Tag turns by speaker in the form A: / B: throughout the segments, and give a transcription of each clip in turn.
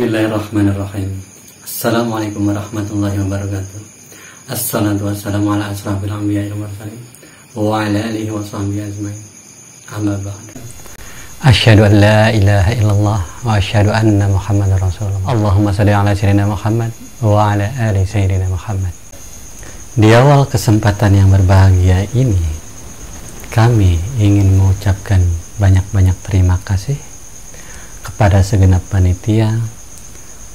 A: Bismillahirrahmanirrahim. Assalamualaikum warahmatullahi wabarakatuh. Assalatu wassalamu ala asrafil anbiya'i wal mursalin wa ala alihi wa sahbihi ajmain. Amma ba'd. Asyhadu an la ilaha illallah wa asyhadu anna Muhammadar Rasulullah. Allahumma shalli ala sayyidina Muhammad wa ala ali sayyidina Muhammad. Di awal kesempatan yang berbahagia ini, kami ingin mengucapkan banyak-banyak terima kasih kepada segenap panitia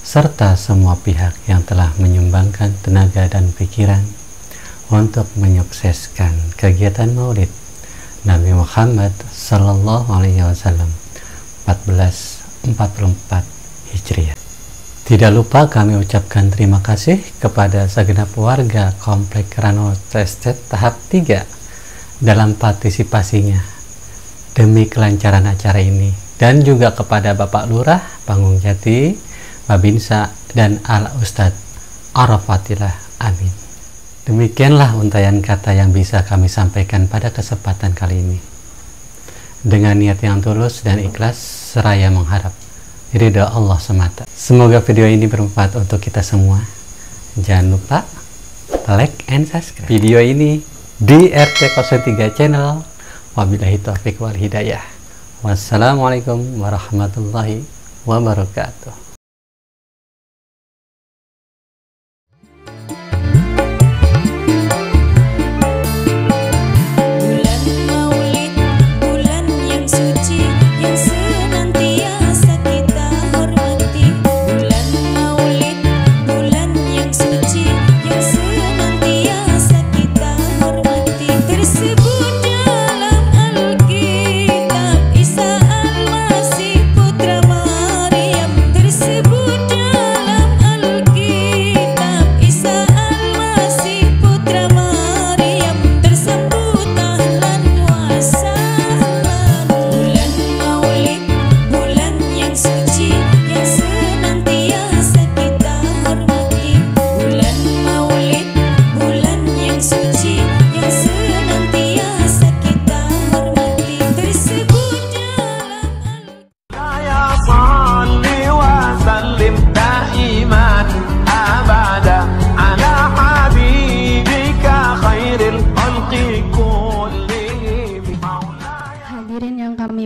A: serta semua pihak yang telah menyumbangkan tenaga dan pikiran untuk menyukseskan kegiatan Maulid Nabi Muhammad Sallallahu Alaihi Wasallam 1444 Hijriah. Tidak lupa kami ucapkan terima kasih kepada segenap warga Komplek Rano Estate tahap 3 dalam partisipasinya demi kelancaran acara ini, dan juga kepada Bapak Lurah Panggung Jati, Babinsa, dan Al Ustadz Arafatillah. Amin. Demikianlah untayan kata yang bisa kami sampaikan pada kesempatan kali ini, dengan niat yang tulus dan ikhlas seraya mengharap ridha Allah semata. Semoga video ini bermanfaat untuk kita semua. Jangan lupa like and subscribe video ini di RT03 channel. Wabillahi taufiq wal hidayah. Wassalamualaikum warahmatullahi wabarakatuh.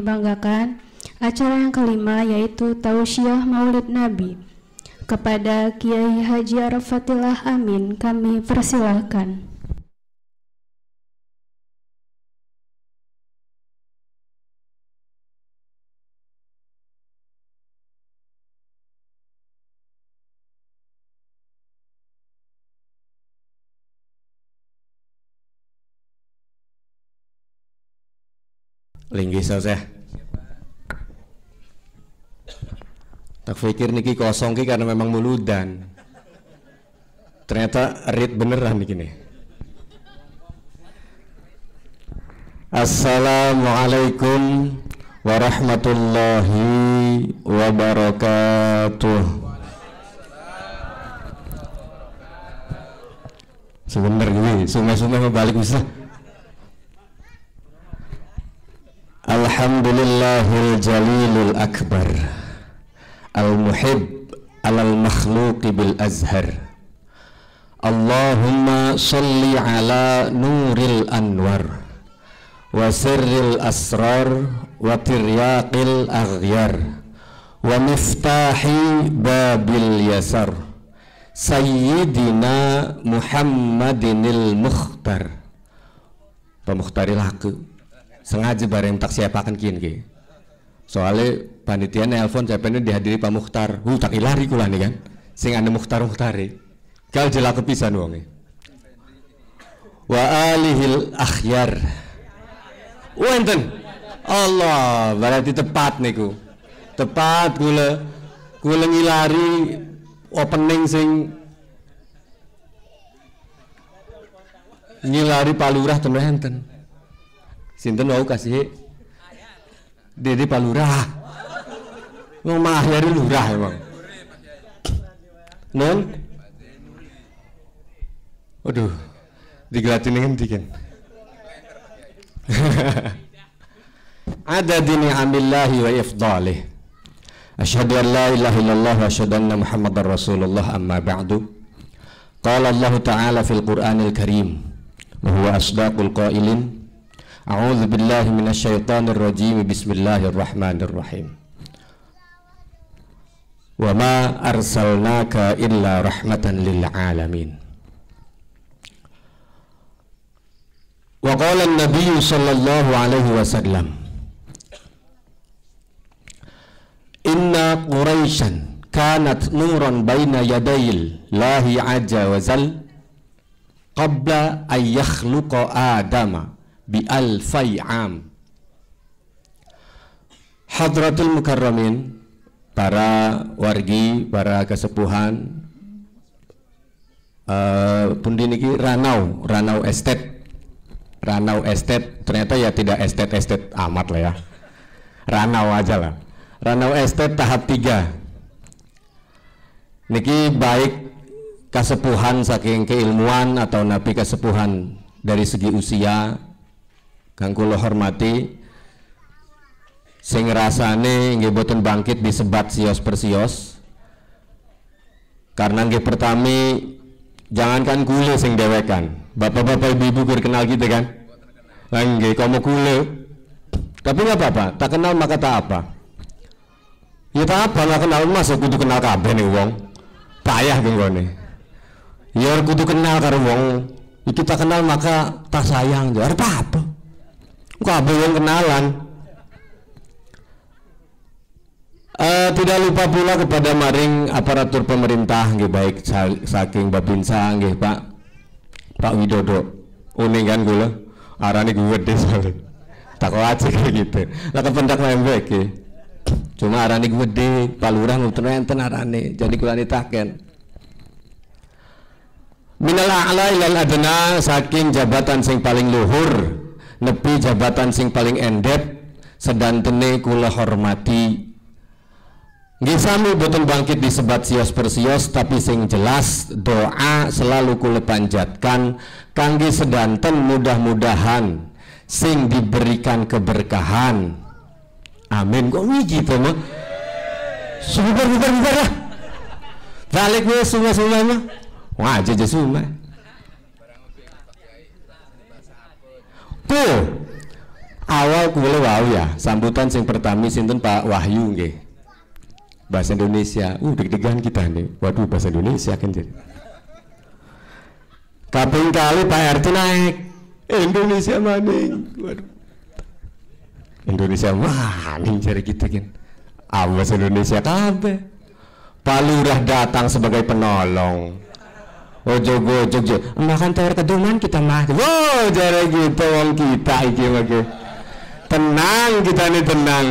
B: Banggakan, acara yang kelima yaitu Tausiah Maulid Nabi. Kepada Kiai Haji Arafatillah Amin kami persilahkan.
C: Linggih saya tak pikir niki kosong ki karena memang muludan, ternyata read beneran niki nih. Assalamualaikum warahmatullahi wabarakatuh. Sebentar gini, sumai-sumai membalik bisa. Alhamdulillahil jalilul akbar, al-muhib alal makhluqi bil azhar. Allahumma salli ala nuril anwar wa sirril asrar wa tiryaqil aghyar wa miftahi babil yasar Sayyidina Muhammadinil Mukhtar. Pemukhtari laku sengaja bareng tak siapakan kian ki, soalnya panitia nelpon saya pengen dihadiri Pak Mukhtar, tak ilari kula nih kan, sing ane Muhtari, kal jelaku pisan wonge, wa alihil akhyar, wenten, Allah berarti tepat niku, tepat kula ngilari opening sing ngilari Pak Lurah temen enten. Sinten mau kasih Dede Pak Lurah, mau mahyari lurah emang. Non, aduh, digelatin ngendi kan? Ada dini amillahi wa ifdalih. Asyhadu an la ilaha illallah wa asyhadu anna Muhammadar Rasulullah, amma ba'du. Qala Allah Ta'ala fil Qur'anil Karim wa huwa asdaqul qailin. A'udzu billahi minasyaitonir rajim. Bismillahirrahmanirrahim. Wa ma arsalnaka illa rahmatan lil alamin. Wa qala an-nabiy sallallahu alaihi wasallam, inna Quraisyan kanat nuran baina yadayil lahi azza wa zal qabla an yakhluqa Adama bi alfai am. Hadratul mukarramin, para wargi, para kesepuhan, pundi niki Ranau Estate. Ranau Estate ternyata ya tidak estate amat lah ya, Ranau aja lah. Ranau Estate tahap 3 niki baik kasepuhan saking keilmuan atau nabi kasepuhan dari segi usia kang kula hormati, sing rasane nggih boten bangkit disebat sios persios, karena nggih pertami jangankan kule sing dewekan, bapak-bapak ibu-ibu kenal gitu kan, nggih kamu kule, tapi nggak apa-apa, tak kenal maka tak apa. Ya tak apa, nggak kenal masuk kudu kenal kabeh nih wong, payah gengone. Ya kudu kenal karo wong, kita kenal maka tak sayang, ya apa? Kabeh wong kenalan. Tidak lupa pula kepada maring aparatur pemerintah, nggih baik saking Babinsa, nggih Pak Widodo. Uning kan kula, arane gede soalnya. Tak aja kayak gitu. Lah kependak lembek nggih. Cuma arane gede, Pak Lurah nutur enten arane, jadi kula nitaken. Minal a'la ilal adna, saking jabatan sing paling luhur nepi jabatan sing paling endep, sedantene kula hormati. Nggih sami boten bangkit disebat sios persios, tapi sing jelas doa selalu kula panjatkan kangge sedanten mudah-mudahan sing diberikan keberkahan. Amin. Kok wiji to mah? Bubar lah. Balik wis sungai-sungai mah. Wah, aja sungai. Tuh. Awal kula wau ya, sambutan sing pertami sinten Pak Wahyu nggih. Bahasa Indonesia. Deg-degan kita nih. Waduh, bahasa Indonesia kan jadi. Kaping kali Pak RT naik. Indonesia maning. Waduh. Indonesia maning cari kita kan. Awas Indonesia kabeh. Pak Lurah datang sebagai penolong. Ojo, makan tayar keduman kita mah. Wow, jare gitu wong kita iki mah. Tenang kita nih, tenang.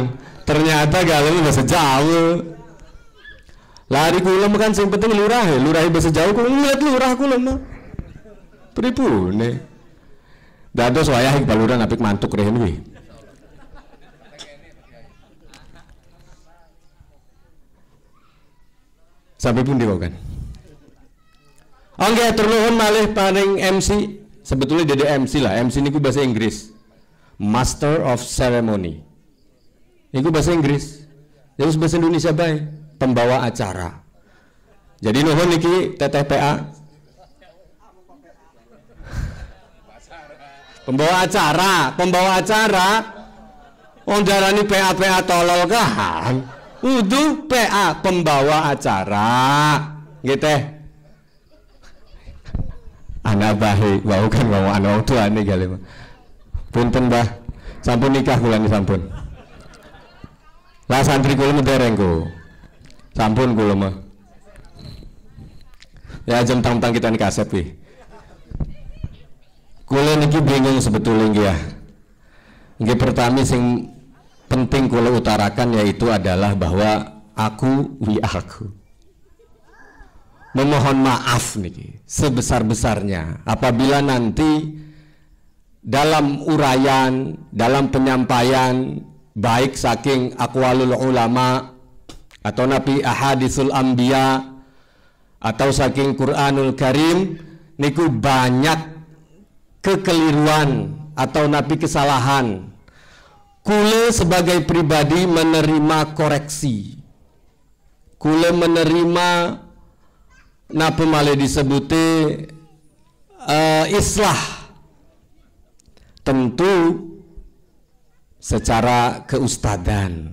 C: Ternyata galem bahasa Jawa. Lari kula kan sing penting lurah bahasa Jawa kula ngeliat lurah kula mah. Pripune? Dados wayahe Pak Lurah apik mantuk rehen kuwi. Sampai pun kan. Oke, ternuhun malih paring MC. Sebetulnya dede MC lah. MC niku bahasa Inggris. Master of Ceremony. Niku bahasa Inggris. Terus bahasa Indonesia bae. Pembawa acara. Jadi nuhun niki TTPA. Pembawa acara. Wong darani PA tolol kan. Udu PA pembawa acara. Nggih teh. Anak bahe, wau kan wau anak tuane gale. Punten Mbah, sampun nikah kula ni sampun. Lah santri kula mendereng ku. Sampun kula mah. Ya jam tang kita nih kasep nih. Kula niki bingung sebetulnya nggih ya. Nggih pertama sing penting kula utarakan yaitu adalah bahwa aku memohon maaf nih sebesar-besarnya apabila nanti dalam uraian, dalam penyampaian baik saking aqwalul ulama atau nabi ahadisul anbiya atau saking Quranul Karim niku banyak kekeliruan atau nabi kesalahan. Kule sebagai pribadi menerima koreksi kula menerima napa malih disebuti islah, tentu secara keustadan,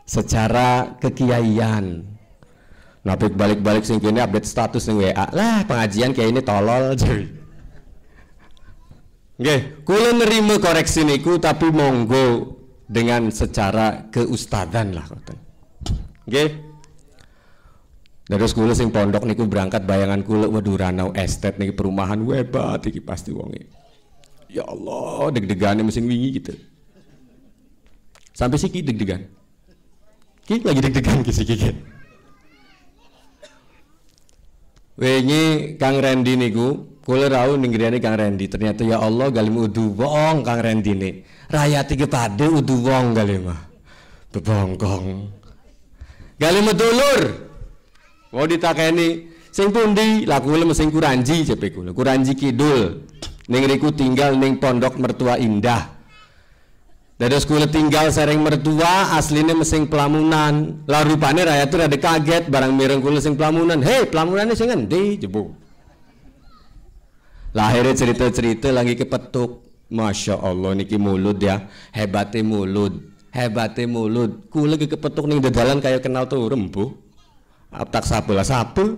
C: secara kekiaian. Napik balik-balik sing kene update status ning WA. Lah pengajian kayak ini tolol cuy. Nggih, kula nerima koreksi niku tapi monggo dengan secara keustadan lah ngoten. Nggih. Terus kula sing pondok niku berangkat bayangan kula waduh ranau estate niki perumahan hebat iki pasti wonge. Ya Allah, deg-degane mesin wingi gitu. Sampai siki deg-degan. Ki lagi deg-degan ki siki. Wingi Kang Randy niku kula rawuh ning griyane Kang Randy, ternyata ya Allah galim udu wong Kang Randy ne. Rakyat iki pade udu wong galim mah. Bebongkong. Galim dulur. Mau ditakeni sing pundi? Lah kula sing Kuranji jepe kula. Kuranji Kidul. Ning riku tinggal ning Pondok Mertua Indah. Dados kula tinggal sareng mertua asline mesing Pelamunan. Lah rupane rakyat tuh rada kaget barang mireng kula sing Pelamunan. Hei, Pelamunane sing endi jebuk. Lah akhirnya cerita-cerita lagi kepetuk. Masya Allah niki mulut ya, hebatnya mulut, hebatnya mulut. Kula ke kepetuk ning dalan kayak kenal tuh rembuh. Aptak sapu lah sapu.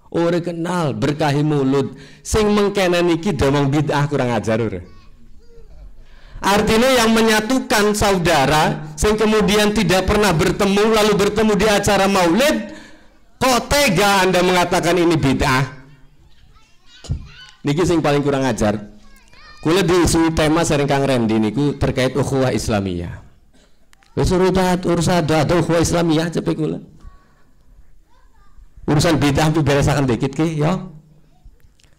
C: Ora kenal berkahi mulut. Sing mengkene niki domong bid'ah kurang ajar ora. Artinya yang menyatukan saudara sing kemudian tidak pernah bertemu lalu bertemu di acara maulid, kok tega Anda mengatakan ini bid'ah? Niki sing paling kurang ajar. Kula diisui tema sering Kang Randy niku terkait ukhuwah Islamiyah. Wis urusan ada ukhuwah Islamiyah cepet kula. Urusan bid'ah itu beresakan dikit ki ya.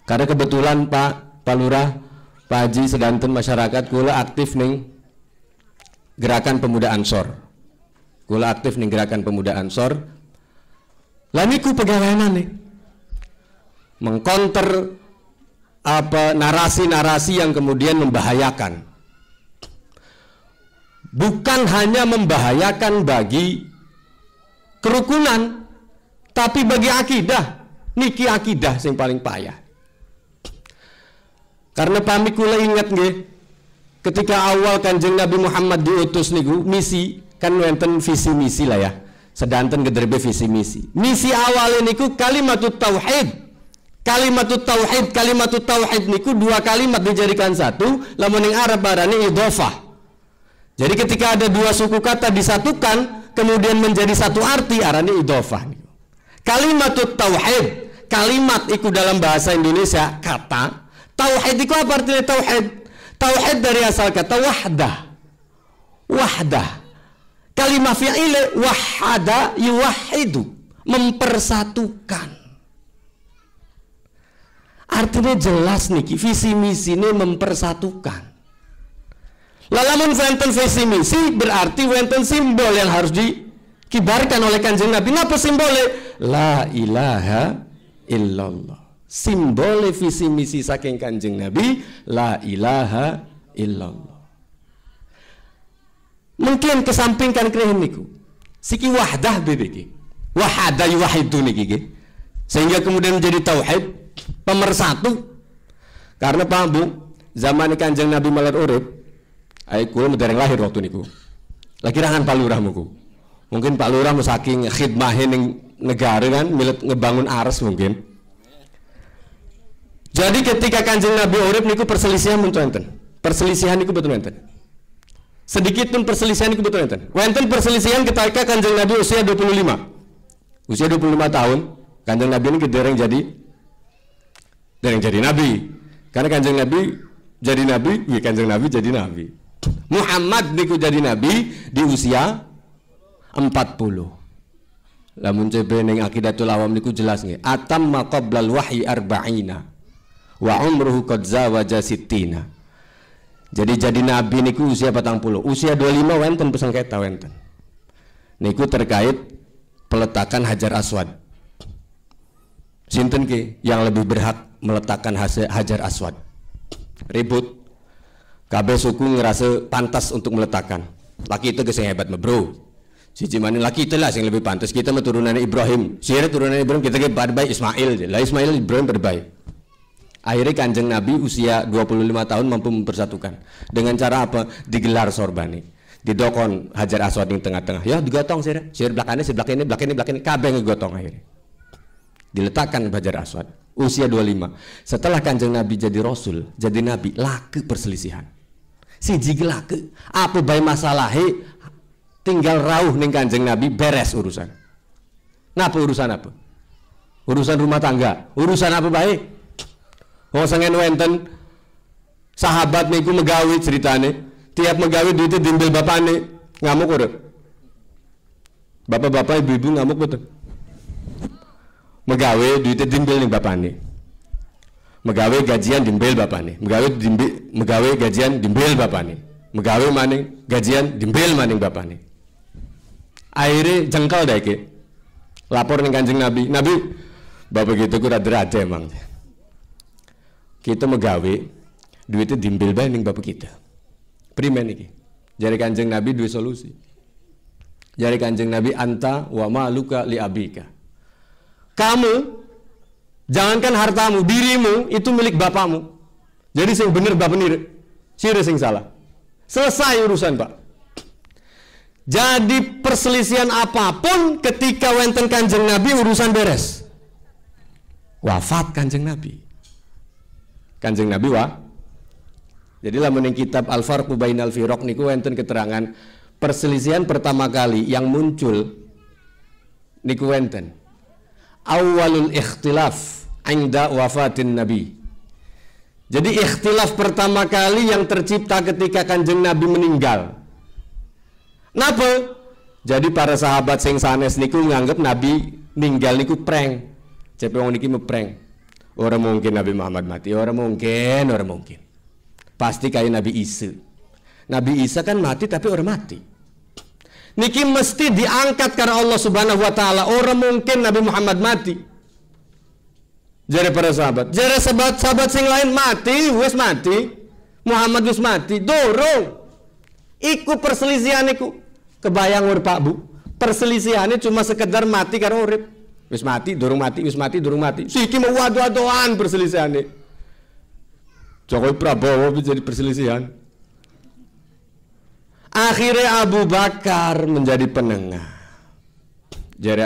C: Karena kebetulan Pak Lurah, Pak Haji sedanten masyarakat kula aktif ning gerakan pemuda Ansor. Kula aktif ning gerakan pemuda Ansor. Lah niku pegawaian nih. Mengkonter apa narasi-narasi yang kemudian membahayakan. Bukan hanya membahayakan bagi kerukunan, tapi bagi akidah. Niki akidah sing paling payah. Karena pamit kula ingat nggih, ketika awal Kanjeng Nabi Muhammad diutus niku misi kan wonten visi misi lah ya. Sedanten gedrebe visi misi. Misi awal niku kalimatut tauhid. Kalimatut tauhid niku dua kalimat dijadikan satu, lamun ning Arab arane idhofah. Jadi ketika ada dua suku kata disatukan kemudian menjadi satu arti arane idhofah. Kalimatut tauhid, kalimat iku dalam bahasa Indonesia kata. Tauhid itu apa artinya tauhid? Tauhid dari asal kata wahdah. Wahdah. Kalimah fi'il wahada yuwahidu, mempersatukan. Artinya jelas niki visi misi ini mempersatukan. Lamun wonten visi misi berarti wonten simbol yang harus dikibarkan oleh Kanjeng Nabi. Napa simbolnya? La ilaha illallah. Simbol visi misi saking Kanjeng Nabi la ilaha illallah. Mungkin kesampingkan krehen niku siki wahdah bebeki wahada yuwahidu niki sehingga kemudian menjadi tauhid pemersatu. Karena Pak Bu zaman Kanjeng Nabi malar urip ai kula dereng lahir waktu niku lagi rangan Pak Lurah muku. Mungkin Pak Lurah mu saking khidmahe ning negara kan milet ngebangun ares mungkin. Jadi ketika Kanjeng Nabi urip niku perselisihan muncul enten. Perselisihan niku betul enten. Sedikit pun perselisihan niku betul enten. Wonten perselisihan ketika Kanjeng Nabi usia 25. Usia 25 tahun, Kanjeng Nabi ini dereng jadi nabi. Karena Kanjeng Nabi jadi nabi, ya Kanjeng Nabi jadi nabi. Muhammad niku jadi nabi di usia 40. Lamun cebe ning Aqidatul Awam niku jelas nggih. Atamma qablal wahyi arba'ina. Wa umruhu qad zawaja sittina. Jadi nabi niku usia 40. Usia 25 wonten pesengketa wonten. Niku terkait peletakan Hajar Aswad. Sinten ki yang lebih berhak meletakkan Hajar Aswad? Ribut. Kabeh suku ngerasa pantas untuk meletakkan. Laki itu geus hebat mah, Bro. Siji maning laki itu lah yang lebih pantas. Kita mah turunan Ibrahim. Sire turunan Ibrahim, kita ke berbaik Ismail. Lah Ismail Ibrahim berbaik. Akhirnya Kanjeng Nabi usia 25 tahun mampu mempersatukan. Dengan cara apa? Digelar sorbani. Didokon Hajar Aswad yang tengah-tengah. Ya digotong sire. Sire belakangnya, belakangnya kabeh ngegotong akhirnya. Diletakkan Hajar Aswad. Usia 25. Setelah Kanjeng Nabi jadi Rasul, jadi Nabi, laku perselisihan. Siji laku. Apa bae masalahe? Tinggal rauh ning Kanjeng Nabi beres urusan. Napa urusan apa? Urusan rumah tangga. Urusan apa baik? Wong sangen wenten sahabat niku megawi ceritane, tiap megawi duitnya diambil bapane, ngamuk ora? Bapak-bapak ibu-ibu ngamuk betul. Megawi duitnya diambil ning bapane. Megawi gajian diambil bapane. Megawi gajian diambil bapane. Megawi maning gajian diambil maning bapane. Akhirnya jengkel deh ke lapor nih Kanjeng Nabi, bapak gitu kurang derajat emang kita megawe duitnya dimbil bae ning bapak kita primen iki jari Kanjeng Nabi dua solusi jari Kanjeng Nabi anta wa maluka li abika, kamu jangankan hartamu, dirimu itu milik bapakmu, jadi sing bener bapak nire sire sing salah, selesai urusan pak. Jadi perselisihan apapun ketika wenten Kanjeng Nabi urusan beres. Wafat Kanjeng Nabi. Kanjeng Nabi Jadi lamun ing kitab Al-Farqu Bainal Firaq niku wenten keterangan perselisihan pertama kali yang muncul niku wenten. Awalul ikhtilaf inda wafatin Nabi. Jadi ikhtilaf pertama kali yang tercipta ketika Kanjeng Nabi meninggal. Napa? Jadi para sahabat sing sanes niku nganggep Nabi ninggal niku prank. Cepet wong niki meprank. Ora mungkin Nabi Muhammad mati, ora mungkin. Pasti kayak Nabi Isa. Nabi Isa kan mati tapi ora mati. Niki mesti diangkat karena Allah Subhanahu wa taala. Ora mungkin Nabi Muhammad mati. Jare para sahabat. Jare sahabat sing lain mati, wis mati. Muhammad wis mati, dorong. Iku perselisihan iku. Kebayang urip Pak Bu. Perselisihannya cuma sekedar mati karo urip. Wis mati, durung mati, wis mati, durung mati. Siki mau wadu-waduan perselisihannya. Jokowi Prabowo jadi perselisihan. Akhirnya Abu Bakar menjadi penengah. Jare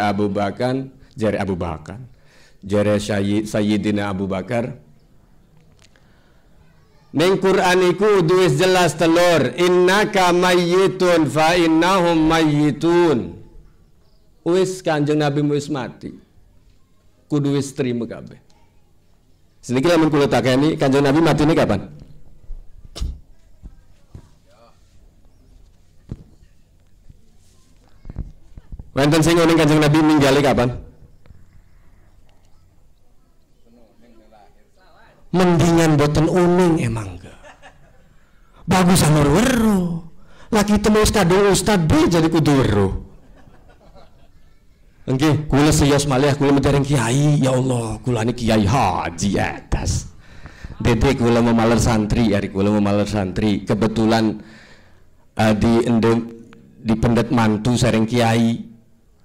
C: Sayyidina Abu Bakar. Ning Quran iku wis jelas telur, innaka mayyitun fa innahum mayyitun. Wis Kanjeng Nabi wis mati. Kudu wis trima kabeh. Seniki lamun kula takeni Kanjeng Nabi matine kapan? Wonten sing ngene Kanjeng Nabi ninggale kapan? Mendingan boten uning emang ke bagus anur weruh laki temu kadung ustad be jadi kudu weruh nggih kula siyos malih kula mendereng kiai ya Allah kula ini kiai haji atas dede kula memaler santri hari kula memaler santri kebetulan di pendet mantu sering kiai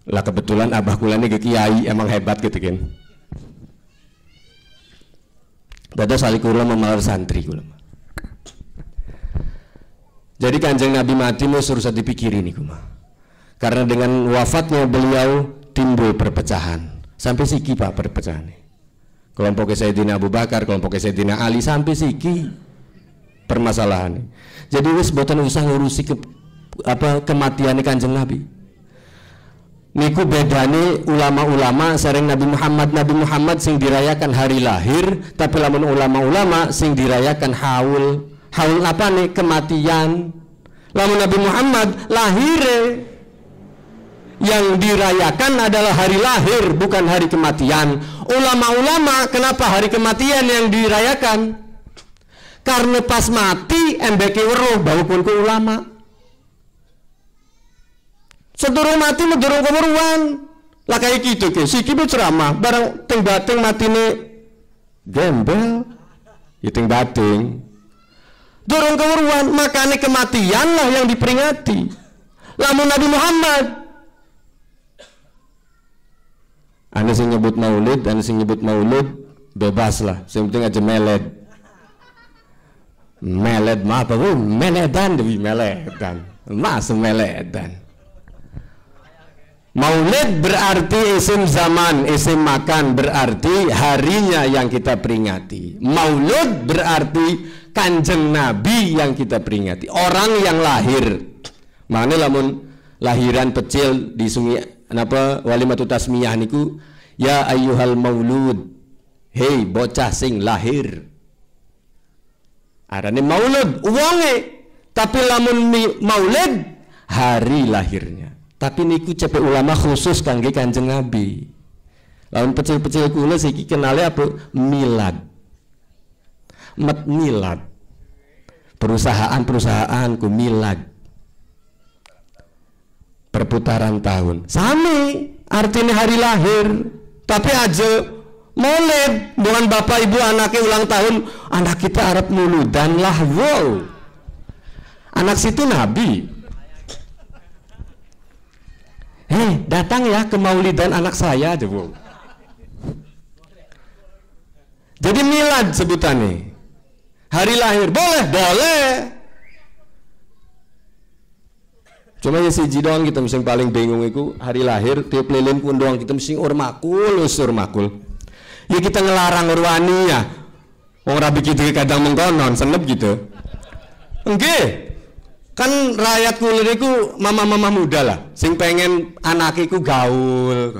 C: lah kebetulan abah kula ini ke kiai emang hebat gitu kan. Dados sali kula memalar santri kula. Jadi Kanjeng Nabi mati mau suruh dipikirin niku mah. Karena dengan wafatnya beliau timbul perpecahan. Sampai siki Pak perpecahan. Kelompok Sayyidina Abu Bakar, kelompok Sayyidina Ali sampai siki permasalahan. Jadi wis boten usah ngurusi kematian Kanjeng Nabi. Niku bedane ulama-ulama sering Nabi Muhammad sing dirayakan hari lahir, tapi lamun ulama-ulama sing dirayakan haul apa nih kematian. Lamun Nabi Muhammad lahir yang dirayakan adalah hari lahir bukan hari kematian. Ulama-ulama kenapa hari kematian yang dirayakan? Karena pas mati embeke weruh bau pun ke ulama. Sedurung mati medurung kemuruan lah kayak gitu ke siki ceramah barang ting bating matine gembel ya ting bating durung kemuruan makanya kematian lah yang diperingati. Lamun Nabi Muhammad Anda sing nyebut maulid, anda sing nyebut maulud, bebas lah. Yang penting aja meled. Meled mah apa? Meledan, dewi meledan. Mas meledan. Maulid berarti isim zaman, isim makan berarti harinya yang kita peringati. Maulud berarti kanjeng Nabi yang kita peringati, orang yang lahir. Makanya lamun lahiran kecil di sungai napa walimatu tasmiyah niku ya ayyuhal maulud, hei bocah sing lahir, arane maulud wonge. Tapi lamun maulid hari lahirnya, tapi niku cepet ulama khusus kangge kanjeng Nabi. Lamun pecil-pecil kula siki kenale apa milad, milad, perusahaan-perusahaanku milad, perputaran tahun. Sami artinya hari lahir, tapi aja maulid bukan bapak ibu anaknya ulang tahun, anak kita Arab muludan lah. Wow, anak situ Nabi. Datang ya ke maulidan anak saya aja. Wow. Jadi milad sebutannya, hari lahir boleh. Cuma ya siji doang kita mesti paling bingung itu hari lahir tiap lilin pun doang kita mesti urmakul. Ya kita ngelarang urwani ya. Wong rabi kita kadang mengkonon senep gitu. Enggak. Kan rakyat kulit itu mama-mama muda lah. Sing pengen anakiku gaul.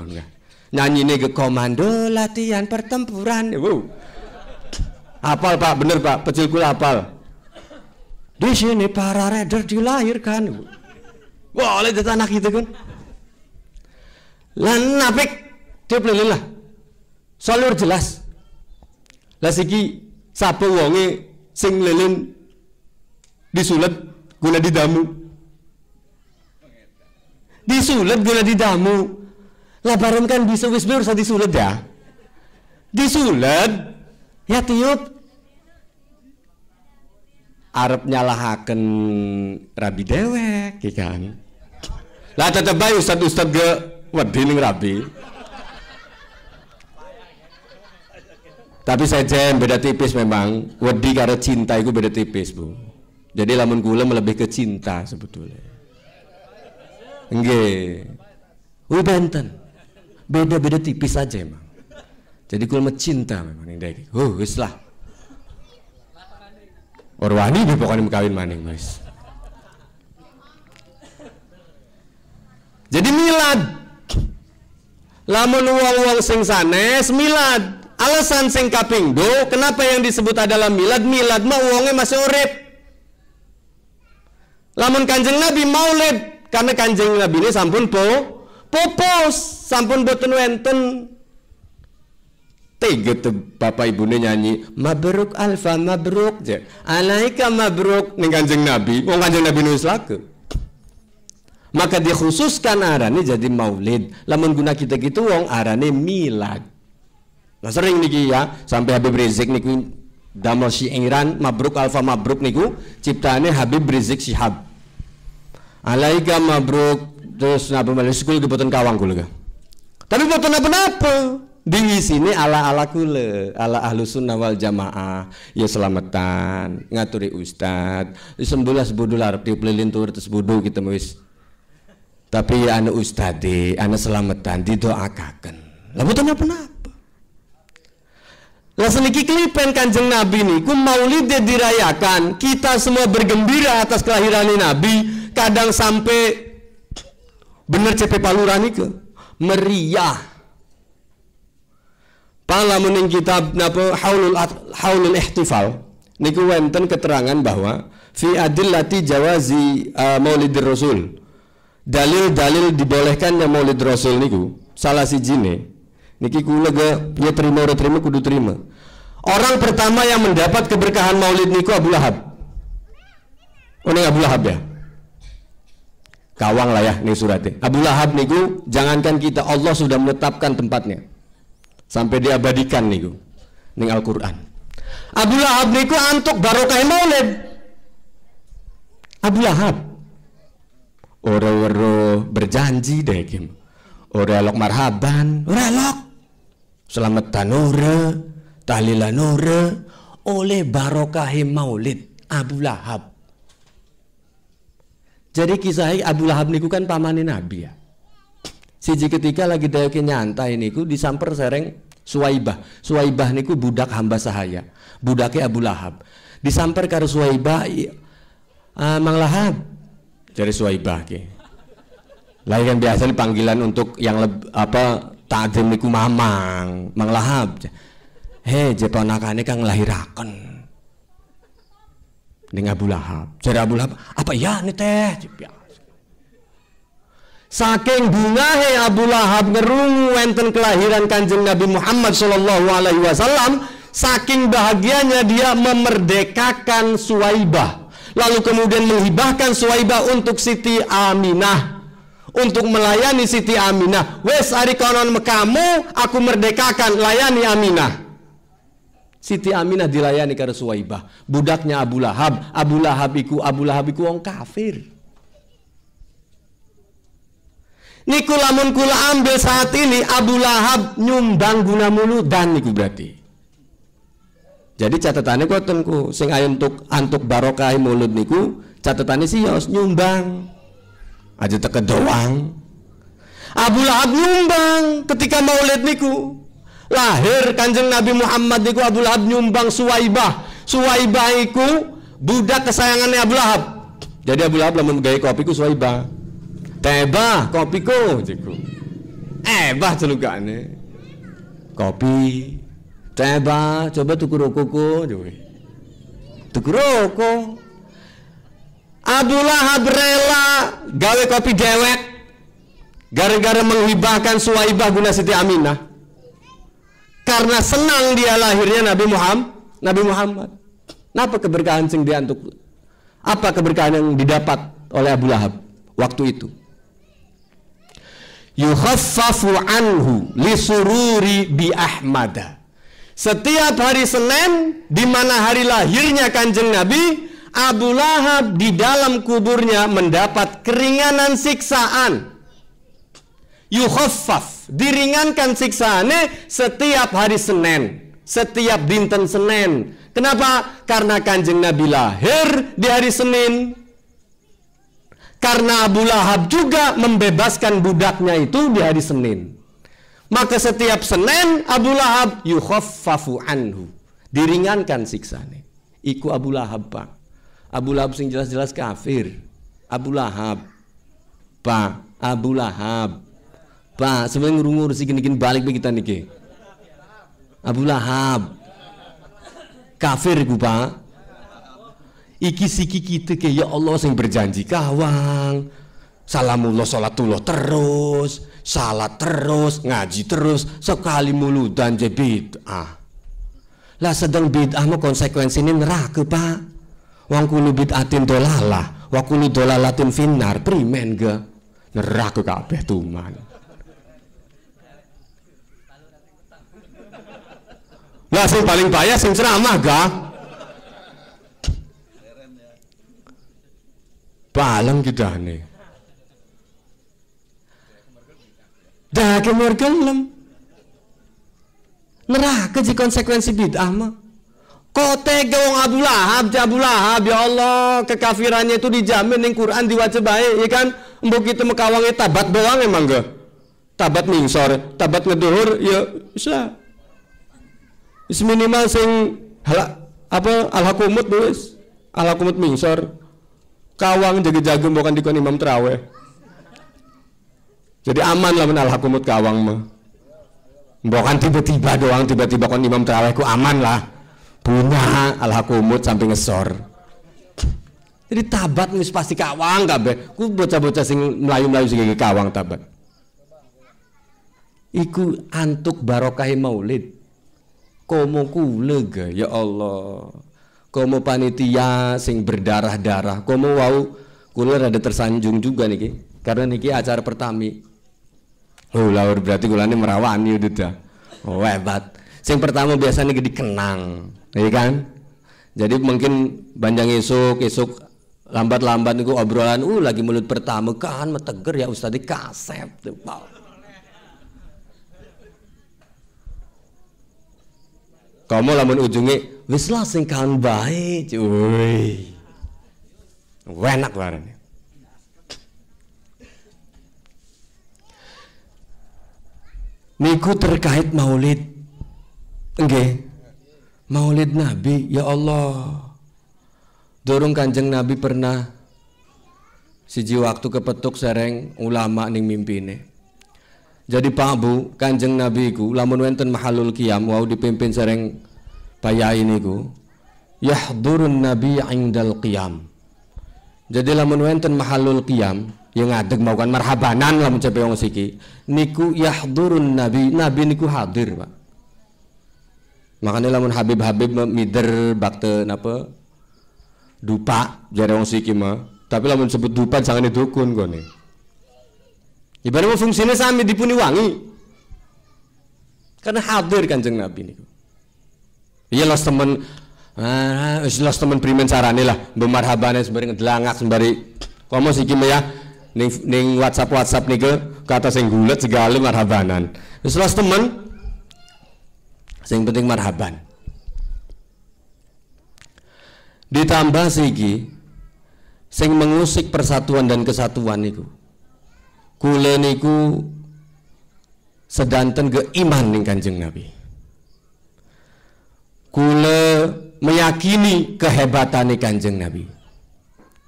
C: Nyanyi nih ke komando latihan pertempuran. Wow. Hafal Pak, bener Pak, pecil kula hafal. Di sini para raider dilahirkan. Wah, oleh data anak itu kan. Lan napik dia pelilin lah. Salur jelas. Lah siki sapa wonge sing lilin disulet guna didamu. Disulet guna didamu. Lah bareng kan bisa wis ursa disulet ya. Disulet ya tiup. Arep nyalahaken rabi dewek kan. Lah tetep bae ustad-ustad ge wedi ning rabi. Tapi saya beda tipis memang. Wedi karo cinta itu beda tipis, Bu. Jadi lamun kula lebih ke cinta sebetulnya. Nggih. Benten. Beda-beda tipis aja emang. Jadi kula cinta memang ning dek. Wis lah. Orwani di pokoknya kawin maning guys. Jadi milad. Lamun wong-wong sing sanes milad. Alasan sing kapingdo kenapa yang disebut adalah milad? Milad mah wonge masih urip. Lamun kanjeng Nabi maulid karena kanjeng Nabi ini sampun popos, sampun boten wenten. Tiga tuh bapak ibunya nyanyi mabruk alfa mabruk je alaika mabruk ning kanjeng Nabi. Wong kanjeng Nabi nulis laku. Maka dikhususkan arane jadi maulid. Lamun guna kita gitu wong arane milad. Nah sering niki ya sampai Habib Rizik niku damel syairan mabruk alfa mabruk niku ciptaane Habib Rizik Syihab. Alaika mabruk terus napa malih sekul boten kawang kula. Tapi boten apa-apa. Di sini ala kula, ala ahlu sunnah wal jamaah, ya selamatan, ngaturi ustad, sembulah sebudul arep dipelilin tur terus budu kita wis. Tapi ya anu ustadi, anu selamatan didoakaken. Lah boten apa-apa. Lah seniki klipen kanjeng Nabi niku maulid dirayakan, kita semua bergembira atas kelahiran Nabi, kadang sampai bener cepe paluran niku meriah. Palamun ing kitab napa haulul ihtifal niku wonten keterangan bahwa fi adillati jawazi maulidir rasul. Dalil-dalil dibolehkannya maulid rasul niku salah sijine niki kula ge ya terima kudu terima. Orang pertama yang mendapat keberkahan maulid niku Abu Lahab. Ning Abu Lahab ya. Kawang lah ya nih suratnya. Abu Lahab niku jangankan kita, Allah sudah menetapkan tempatnya. Sampai diabadikan niku ning Al-Qur'an. Abu Lahab niku antuk barokah maulid. Abu Lahab ora berjanji deh kim. ora elok marhaban, ora elok. Selamatan ora, tahlilan ora, oleh barokah maulid Abu Lahab. Jadi kisah Abu Lahab niku kan pamane Nabi ya. Siji ketika lagi dheweke nyantai niku disamper sereng Suwaibah. Suwaibah niku budak hamba sahaya. Budake Abu Lahab. Disamper karo Suwaibah, Mang Lahab. Jadi Suwaibah ki. Lah kan biasa panggilan untuk yang takdim niku mamang, Mang Lahab. Je ponakane kang nglahiraken. Ning Abu Lahab. Jare Abu Lahab, "Apa ya nih teh?" Saking bungahe Abu Lahab ngerungu wenten kelahiran Kanjeng Nabi Muhammad sallallahu alaihi wasallam, saking bahagianya dia memerdekakan Suwaibah. Lalu kemudian menghibahkan Suwaibah untuk Siti Aminah. Untuk melayani Siti Aminah. Wes ari konon mekamu, aku merdekakan, layani Aminah. Siti Aminah dilayani karo Suwaibah, budaknya Abu Lahab. Abu Lahab iku wong kafir. Niku lamun kula ambil saat ini Abu Lahab nyumbang guna muludan niku berarti. Jadi catatannya kotenku sing ayo antuk barokah mulud niku catatannya sih ya nyumbang. Aja teke doang. Abu Lahab nyumbang ketika maulid niku. Lahir Kanjeng Nabi Muhammad niku Abu Lahab nyumbang Suwaibah. Suwaibah iku budak kesayangannya Abu Lahab. Jadi Abu Lahab lamun gawe kopi ku Suwaibah. Tebah kopiku jiku. Bah celukane. Kopi. Tebah coba tuku rokoku jowe. Tuku rokok. Abu Lahab rela gawe kopi dewek gara-gara menghibahkan Suwaibah guna Siti Aminah. Karena senang dia lahirnya Nabi Muhammad. Napa keberkahan sing diantuk? Apa keberkahan yang didapat oleh Abu Lahab waktu itu? Yukhaffafu anhu lisururi bi Ahmada. Setiap hari Senin di mana hari lahirnya Kanjeng Nabi, Abu Lahab di dalam kuburnya mendapat keringanan siksaan. Yukhaffaf, diringankan siksaannya setiap hari Senin, setiap dinten Senin. Kenapa? Karena Kanjeng Nabi lahir di hari Senin. Karena Abu Lahab juga membebaskan budaknya itu di hari Senin. Maka setiap Senin Abu Lahab yukhaffafu anhu, diringankan siksaannya. Iku Abu Lahab, Pak. Abu Lahab sing jelas-jelas kafir. Abu Lahab, Pak. Abu Lahab, Pak, sebenarnya ngurus gini-gini balik kita niki. Abu Lahab kafir iku, Pak. Iki siki kita ke ya Allah sing berjanji kawang. Salamullah salatullah terus, salat terus, ngaji terus, sekali muludan je bid'ah. Lah sedang bid'ah mah konsekuensine neraka, Pak. Wong kulo bid'atin dolalah, wa kulo dolalatin finnar, primen ge. Neraka kabeh tuman. Lah sing paling bahaya sing ceramah ga? Paleng kita nih. Dah kemur gelem. Neraka ji konsekuensi bid'ah mah. Kok tega wong Abu Lahab, ya Allah, kekafirannya itu dijamin ning Quran diwaca bae, ya kan? Mbok kita mekawange tabat doang emang ga? Tabat mingsor, tabat ngeduhur ya bisa. Wis minimal sing al-hakumut wis. Al-hakumut mingsor. Kawang jaga-jaga bukan dikon imam terawih. Jadi aman lah men al-hakumut kawang mah. Bukan tiba-tiba doang tiba-tiba kon imam terawih ku aman lah. Punya al-hakumut sampai ngesor. Jadi tabat wis pasti kawang kabeh. Ku bocah-bocah sing melayu-melayu sing kawang tabat. Iku antuk barokah maulid. Komo kule ya Allah. Komo panitia sing berdarah-darah. Komo wau kula rada tersanjung juga niki. Karena niki acara pertami. Oh, laur berarti kulane merawani udah dah. Oh, hebat. Sing pertama biasanya dikenang, ya kan? Jadi mungkin banjang esuk lambat-lambat niku obrolan lagi mulut pertama kan meteger ya Ustaz kasep tuh. Kamu lamun ujunge wis lah sing kan bae, cuy. Enak warane. Niku terkait maulid. Nggih. Maulid Nabi, ya Allah. Dorong Kanjeng Nabi pernah siji waktu kepetuk sereng ulama ning mimpine. Jadi Pak Bu, Kanjeng Nabi ku lamun wonten mahalul qiyam wau dipimpin sereng payai niku yahdurun nabi indal qiyam. Jadi lamun wonten mahalul qiyam yang ngadeg mau kan marhabanan lamun cepe wong siki niku yahdurun nabi, nabi niku hadir, Pak. Makanya lamun Habib-habib mider bakte napa dupa jare wong siki mah, tapi lamun sebut dupa jangan didukun kone. Ibarat fungsinya sami dipuni wangi. Karena hadir Kanjeng Nabi niku. Iya los temen los temen primen carane lah bemarhabane sembari ngedelangak sembari komo siki mah ya ning WhatsApp niku kata sing gulet segala marhabanan. Wis los temen sing penting marhaban. Ditambah siki sing mengusik persatuan dan kesatuan niku. Kula niku sedanten ke iman ning Kanjeng Nabi. Kula meyakini kehebatane Kanjeng Nabi.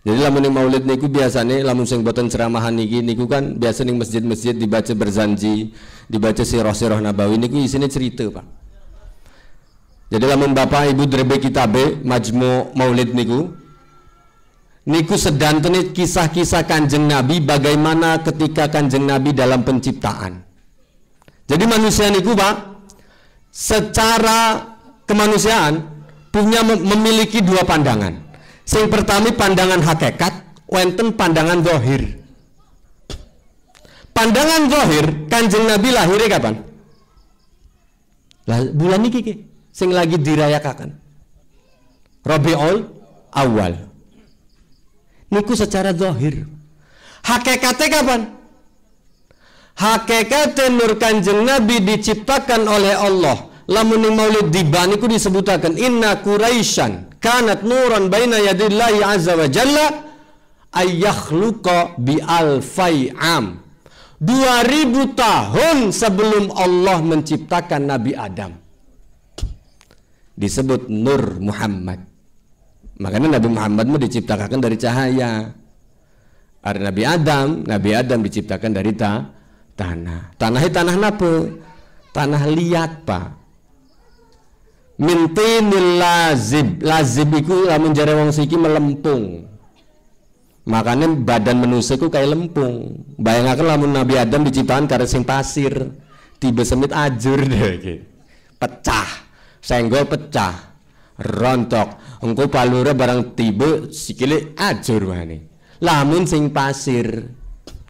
C: Jadi lamun ning maulid niku biasane lamun sing boten ceramahan niki niku kan biasa ning masjid-masjid dibaca berzanji, dibaca sirah-sirah nabawi niku isine cerita, Pak. Jadi lamun Bapak Ibu drebe kitabe Majmu' Maulid niku sedantene kisah-kisah Kanjeng Nabi bagaimana ketika Kanjeng Nabi dalam penciptaan. Jadi manusia niku Pak secara kemanusiaan punya memiliki dua pandangan. Sing pertama pandangan hakikat, wonten pandangan zahir. Pandangan zahir Kanjeng Nabi lahirnya kapan? Bulan niki ki sing lagi dirayakan Rabiul Awal niku secara zahir. Hakikatnya kapan? Hakikatnya nur Kanjeng Nabi diciptakan oleh Allah. Lamun ning maulid diba niku disebutaken inna Quraisyan kanat nuran baina yadillahi azza wa jalla ayakhluqa bi alfai am. 2000 tahun sebelum Allah menciptakan Nabi Adam. Disebut Nur Muhammad. Makanya Nabi Muhammad mau diciptakan dari cahaya. Ada Nabi Adam diciptakan dari tanah. Tanah napa? Tanah liat, Pak. Mintinil lazib. Lazib itu lamun jare wong siki melempung. Makanya badan manusia ku kayak lempung. Bayangkan lamun Nabi Adam diciptakan karena sing pasir. Tiba semit ajur deh. Pecah. Senggol pecah, rontok, engko palura barang tiba sikile ajur wani. Lamun sing pasir,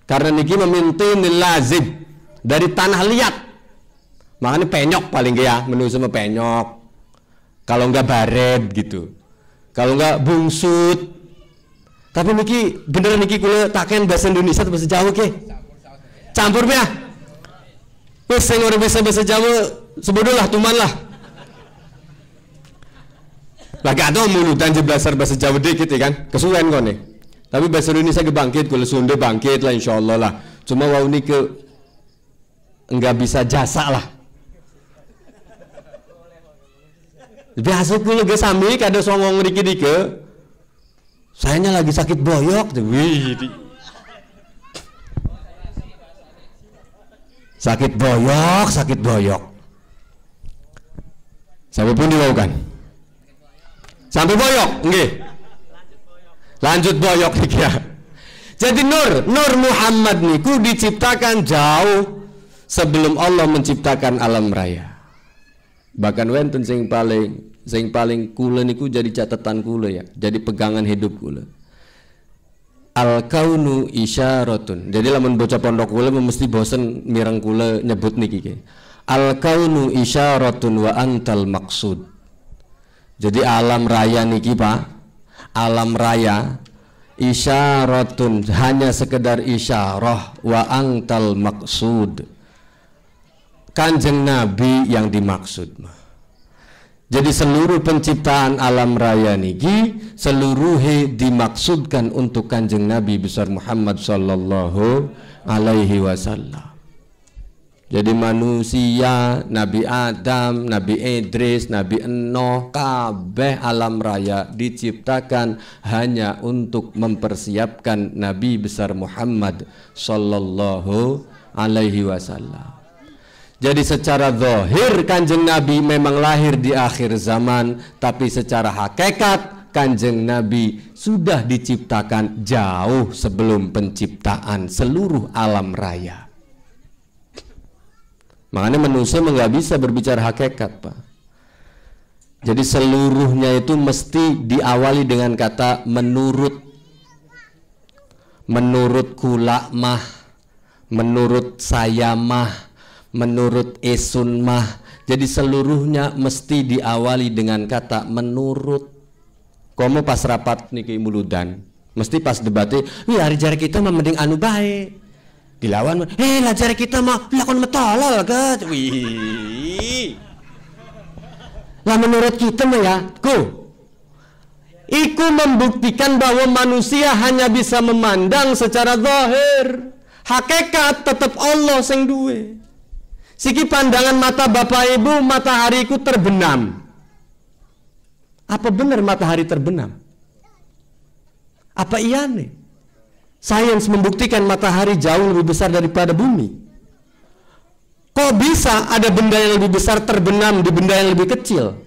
C: karena niki memintin lazib dari tanah liat. Makanya penyok paling ya, manusia mah penyok. Kalau enggak baret gitu, kalau enggak bungsut. Tapi niki bener niki kula taken bahasa Indonesia atau bahasa Jawa ke? Campur ya. Wes sing ora bisa bahasa Jawa sebodohlah tuman lah. Lagi ada mulutan jeblasar bahasa Jawa dikit ya kan, kesuwen kok nih. Tapi bahasa Indonesia bangkit, kalau Sunda bangkit lah insya Allah lah. Cuma wau ini enggak bisa jasa lah. Biasa kalau gak sami kada songong dike. Sayanya lagi sakit boyok tuh. Wih. Sakit boyok. Sampai pun dilakukan. Sampai boyok, nggih. Lanjut boyok ya. Jadi Nur Muhammad niku diciptakan jauh sebelum Allah menciptakan alam raya. Bahkan wonten sing paling kula niku jadi catatan kula ya, jadi pegangan hidup kula. Al kaunu isyaratun. Jadi lamun bocah pondok kula mesti bosen mireng kula nyebut niki. Al kaunu isyaratun wa antal maqsud. Jadi alam raya niki Pak, alam raya isyaratun hanya sekedar isyarah wa antal maksud. Kanjeng Nabi yang dimaksud. Jadi seluruh penciptaan alam raya niki seluruhnya dimaksudkan untuk Kanjeng Nabi besar Muhammad sallallahu alaihi wasallam. Jadi manusia, Nabi Adam, Nabi Idris, Nabi Nuh, kabeh alam raya diciptakan hanya untuk mempersiapkan Nabi besar Muhammad sallallahu alaihi wasallam. Jadi secara zahir Kanjeng Nabi memang lahir di akhir zaman, tapi secara hakikat Kanjeng Nabi sudah diciptakan jauh sebelum penciptaan seluruh alam raya. Makanya manusia nggak bisa berbicara hakikat, Pak. Jadi seluruhnya itu mesti diawali dengan kata menurut. Menurut kula mah, menurut saya mah, menurut esun mah. Jadi seluruhnya mesti diawali dengan kata menurut. Kamu pas rapat niki muludan, mesti pas debatnya, wih hari jari kita mah mending anu baik. Dilawan, lah jari kita mah lakon metolol ke. Wih. Lah menurut kita mah ya, iku membuktikan bahwa manusia hanya bisa memandang secara zahir. Hakikat tetap Allah sing duwe. Siki pandangan mata bapak ibu, matahariku terbenam. Apa benar matahari terbenam? Apa iya nih? Sains membuktikan matahari jauh lebih besar daripada bumi. Kok bisa ada benda yang lebih besar terbenam di benda yang lebih kecil?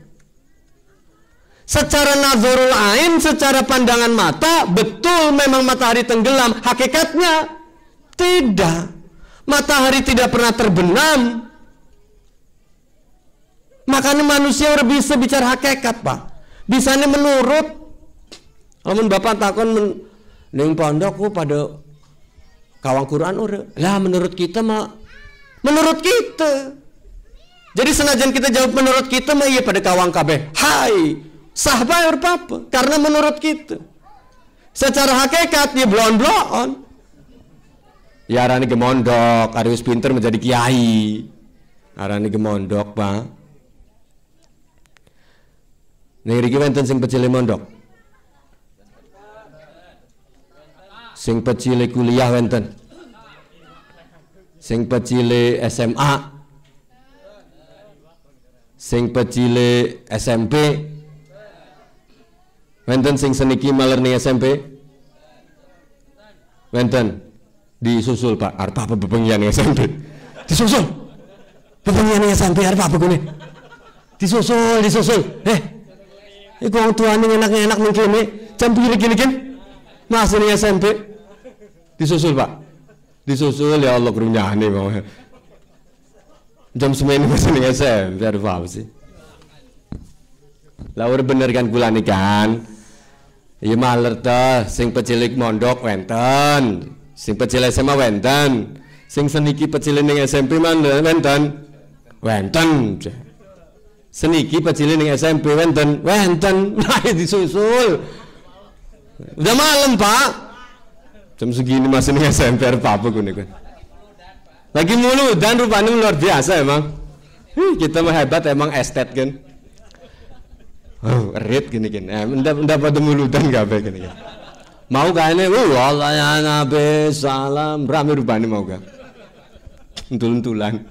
C: Secara nazarul ain, secara pandangan mata, betul memang matahari tenggelam. Hakikatnya tidak. Matahari tidak pernah terbenam. Makanya manusia harus bisa bicara hakikat, Pak. Bisanya menurut. Kalau bapak takon ning pondok pada kawang Quran ora. Lah menurut kita mah menurut kita. Jadi senajan kita jawab menurut kita mah iya pada kawang kabeh. Hai, sah bae apa? Karena menurut kita. Secara hakikat ya blon-blon. Ya arane gemondok, Arius pinter menjadi kiai. Arane gemondok, Pak. Ning riki wonten sing pecile mondok. Sing pecile kuliah wonten. Sing pecile SMA. Sing pecile SMP. Wonten sing seniki maler ning SMP. Wonten. Disusul Pak, arep apa bebengian SMP? Disusul. Bebengian SMP arep apa kene? Disusul. Iku wong tuane enak-enak ning kene, jam gini kan? Masih ning SMP. Disusul Pak. Disusul ya Allah grunyane wong. Jam semene masih ning SMP, arep apa sih? Lah ora bener kan kula niki kan? Ya maler ta, sing pecilik mondok wenten. Sing pecil SMA wenten, sing seniki pecil ning SMP mana wenten, seniki pecil ning SMP wenten, nah disusul. Udah malam Pak, jam segini masih ning SMP apa gue nih? Lagi mulu dan rupanya luar biasa emang. Kita mah hebat emang estet kan. Oh, erit gini. Ndak pada mulu dan gawe gini. Mau kayaknya, Allah ya Nabi salam, rame rupanya mau gak? Untul-untulan.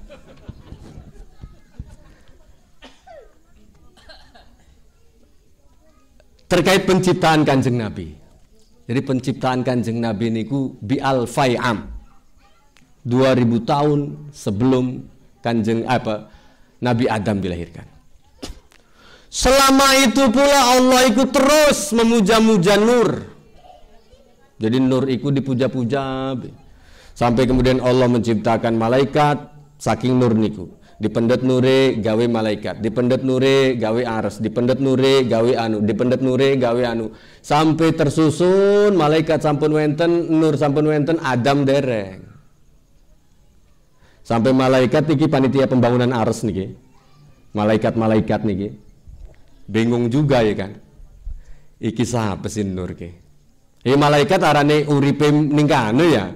C: Terkait penciptaan Kanjeng Nabi. Jadi penciptaan Kanjeng Nabi niku bi alfai am. 2000 tahun sebelum Nabi Adam dilahirkan. Selama itu pula Allah itu terus memuja-muja Nur. Jadi Nur itu dipuja-puja sampai kemudian Allah menciptakan malaikat saking Nur niku. Dipendet nure gawe malaikat, dipendet nure gawe ares, dipendet nure gawe anu, dipendet nure gawe anu. Sampai tersusun malaikat sampun wenten, Nur sampun wenten, Adam dereng. Sampai malaikat niki panitia pembangunan ares niki. Malaikat-malaikat niki. Bingung juga ya kan. Iki sapa sih Nur ki? Malaikat arane uripe ning kanu ya.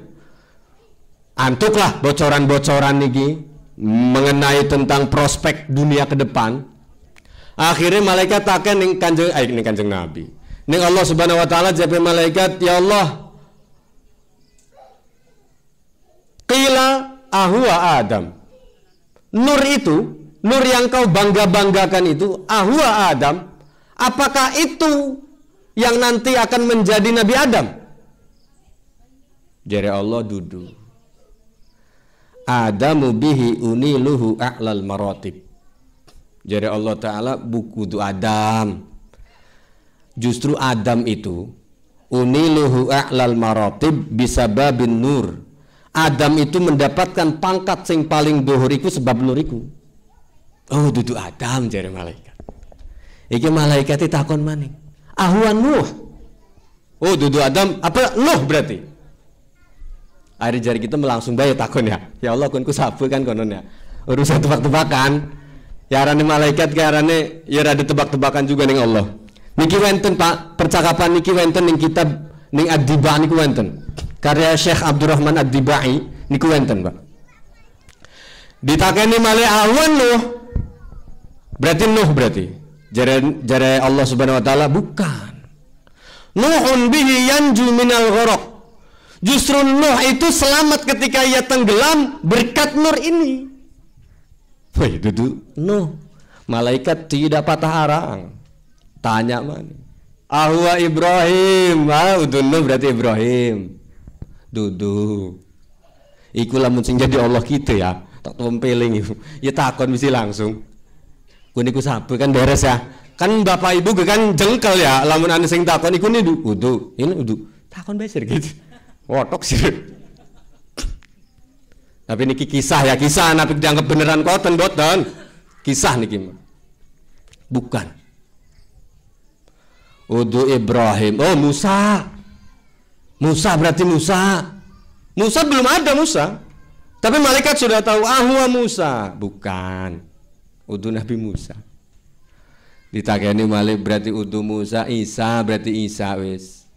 C: Antuklah bocoran-bocoran niki mengenai tentang prospek dunia ke depan. Akhirnya malaikat takkan ning kanjeng Nabi. Ning Allah Subhanahu wa taala jabe malaikat, "Ya Allah, qila ahwa Adam." Nur itu, nur yang kau bangga-banggakan itu, ahwa Adam, apakah itu yang nanti akan menjadi Nabi Adam? Jare Allah dudu. Adamu bihi uniluhu a'lal maratib. Jare Allah Ta'ala buku itu Adam. Justru Adam itu uniluhu a'lal maratib bisababin nur. Adam itu mendapatkan pangkat sing paling dhuwur iku sebab nur iku. Oh dudu Adam jare malaikat. Iki malaikat takon maning. Ahwan Nuh. Oh dudu Adam apa Nuh berarti? Hari jari kita langsung bae takon ya. Ya Allah kun ku sabu kan konon ya. Urusan tebak-tebakan. Ya arane malaikat ke arane ya ada tebak-tebakan juga ning Allah. Niki wenten Pak, percakapan niki wenten ning kitab ning Ad-Diba niku wenten. Karya Syekh Abdurrahman Ad-Dibai niku wenten Pak. Ditakeni malih awan Nuh. Berarti Nuh berarti. Jare Allah Subhanahu wa taala bukan. Nuhun bihi yanju minal gharaq. Justru Nuh itu selamat ketika ia tenggelam berkat nur ini. Wah, itu Nuh. Malaikat tidak patah arang. Tanya mana? Ahwa Ibrahim. Udah Nuh berarti Ibrahim. Dudu. Iku lamun sing jadi Allah kita ya. Tak tempeling itu. Ya takon mesti langsung. Kuniku sabu kan beres ya. Kan bapak ibu kan jengkel ya. Lamun ane sing takon iku ni udu. Ini udu. Takon besir gitu. Wotok sih. Tapi niki kisah ya, kisah nabi dianggap beneran koten boten. Kisah niki. Bukan. Udu Ibrahim. Oh Musa. Musa berarti Musa. Musa belum ada Musa. Tapi malaikat sudah tahu ahwa Musa. Bukan. Udu Nabi Musa. Ditakeni malih berarti udu Musa, Isa berarti Isa wis.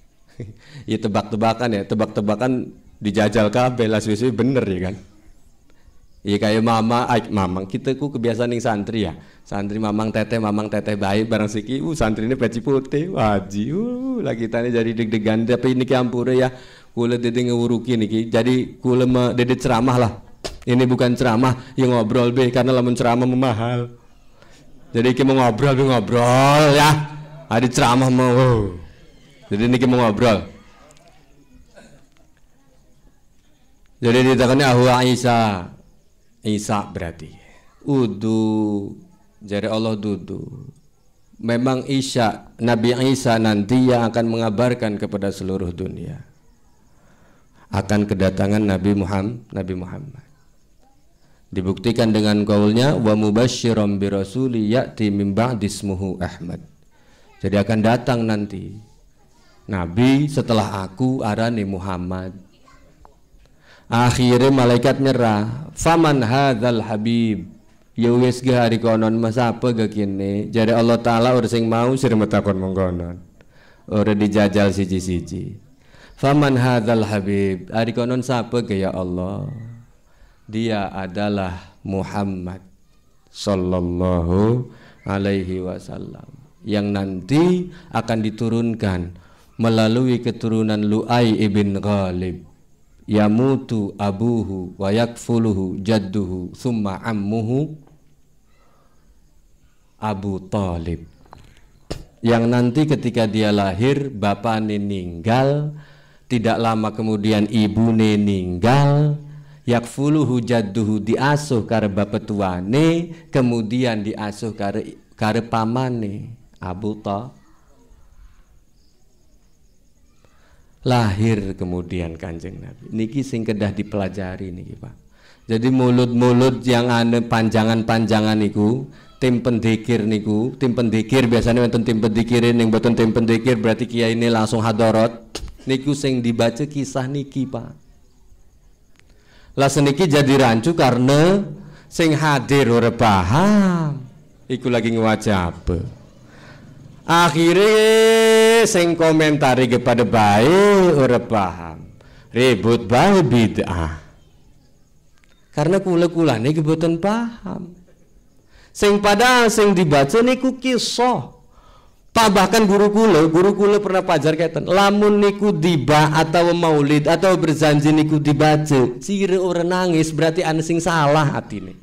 C: Ya tebak-tebakan ya, tebak-tebakan dijajal kabeh lah suwe-suwe bener ya kan. Iya kayak mamang kita ku kebiasaan ning santri ya. Santri mamang teteh baik barang siki santri ini peci putih waji lah kita ini jadi deg-degan tapi ini ampure ya kula dede ngewuruki niki. Jadi kula dede ceramah lah. Ini bukan ceramah yang ngobrol be karena lamun ceramah memahal. Jadi kita mau ngobrol ya. Ada ceramah mau. Jadi ini kita mau ngobrol. Jadi ditekannya ahwa Isa berarti udu. Jadi Allah dudu. Memang Nabi Isa nanti yang akan mengabarkan kepada seluruh dunia akan kedatangan Nabi Muhammad. Dibuktikan dengan qaulnya wa mubasysyiran bi rasuli ya'ti min ba'di ismuhu Ahmad. Jadi akan datang nanti Nabi setelah aku arane Muhammad. Akhirnya malaikat nyerah. Faman hadzal habib. Ya wis ge hari konon mas apa ge kene. Jadi Allah taala ora sing mau sir metakon mongkonon. Ora dijajal siji-siji. Faman hadzal habib. Hari konon sapa ge ya Allah. Dia adalah Muhammad sallallahu alaihi wasallam yang nanti akan diturunkan melalui keturunan Lu'ay ibn Ghalib. Yamutu abuhu wa yakfuluhu jadduhu summa ammuhu Abu Talib. Yang nanti ketika dia lahir bapaknya meninggal, tidak lama kemudian ibune meninggal, yakfuluhu jadduhu diasuh kare bapak tuane, kemudian diasuh kare pamane Abu Talib. Lahir kemudian Kanjeng Nabi. Niki sing kedah dipelajari niki Pak. Jadi mulut-mulut yang ane panjangan-panjangan niku, tim pendikir niku, tim pendikir biasanya wonten tim pendikirin yang boten tim pendikir berarti kiai ini langsung hadarat. Niku sing dibaca kisah niki Pak. Lah seniki jadi rancu karena sing hadir ora paham. Iku lagi ngewajab. Akhirnya sing komentari kepada baik ora paham. Ribut bae bid'ah. Karena kula-kulane kebetulan paham. Sing padahal sing dibaca niku kisah. Pak bahkan guru kula pernah pajar keten, lamun niku tiba atau maulid atau berjanji niku dibaca, ciri orang nangis berarti ana sing salah atine.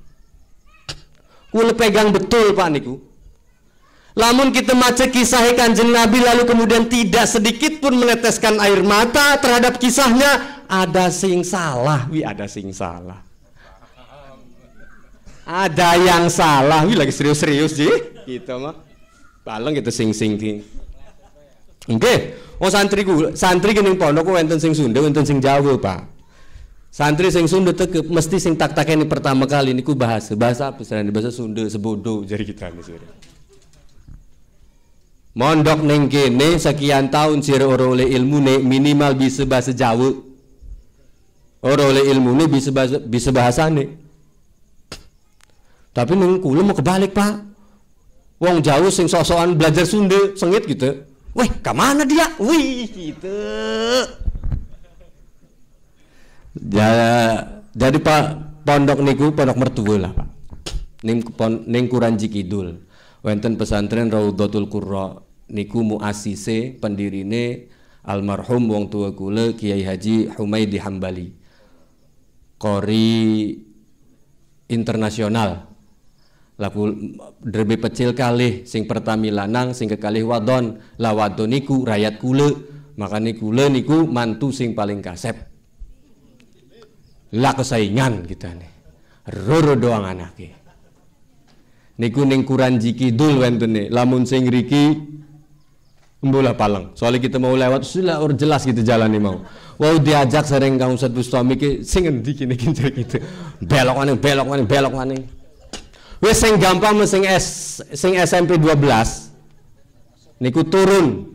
C: Kula pegang betul Pak niku. Lamun kita maca kisah Kanjeng Nabi lalu kemudian tidak sedikit pun meneteskan air mata terhadap kisahnya, ada sing salah, ada sing salah. Ada yang salah, lagi serius-serius sih, gitu mah. Baleng gitu sing-sing ki. Nggih, santri gini pondok wonten sing Sunda, wonten sing Jawa, Pak. Santri sing Sunda tekep mesti sing tak-takeni pertama kali niku bahasa apa sebenarnya bahasa Sunda sebodo jari kita nih sore. Mondok ning kene sekian tahun sira ora oleh ilmune minimal bisa bahasa Jawa. Ora oleh ilmune bisa bahasane. Tapi ning kula mau kebalik, Pak. Wong Jawa sing sok-sokan belajar Sunda sengit gitu. Weh, kemana dia? Wih, gitu. Jadi Pak pondok niku pondok mertua lah Pak. Ning Kuranji Kidul. Wonten pesantren Raudhatul Qurra niku muassise pendirine almarhum wong tua kula Kiai Haji Humaidi Hambali. Qori internasional. Laku derbe pecil kalih sing pertami lanang sing kekalih wadon lah wadon niku rakyat kula makane kula niku mantu sing paling kasep lah kesaingan kita nih roro doang anake niku ning Kuranji Kidul wentene lamun sing riki mbola paleng soalnya kita mau lewat sudah jelas gitu jalan nih mau wow diajak sering Kang Ustaz Bustami ki sing endi kene gitu belok maning wis sing gampang sing SMP 12 niku turun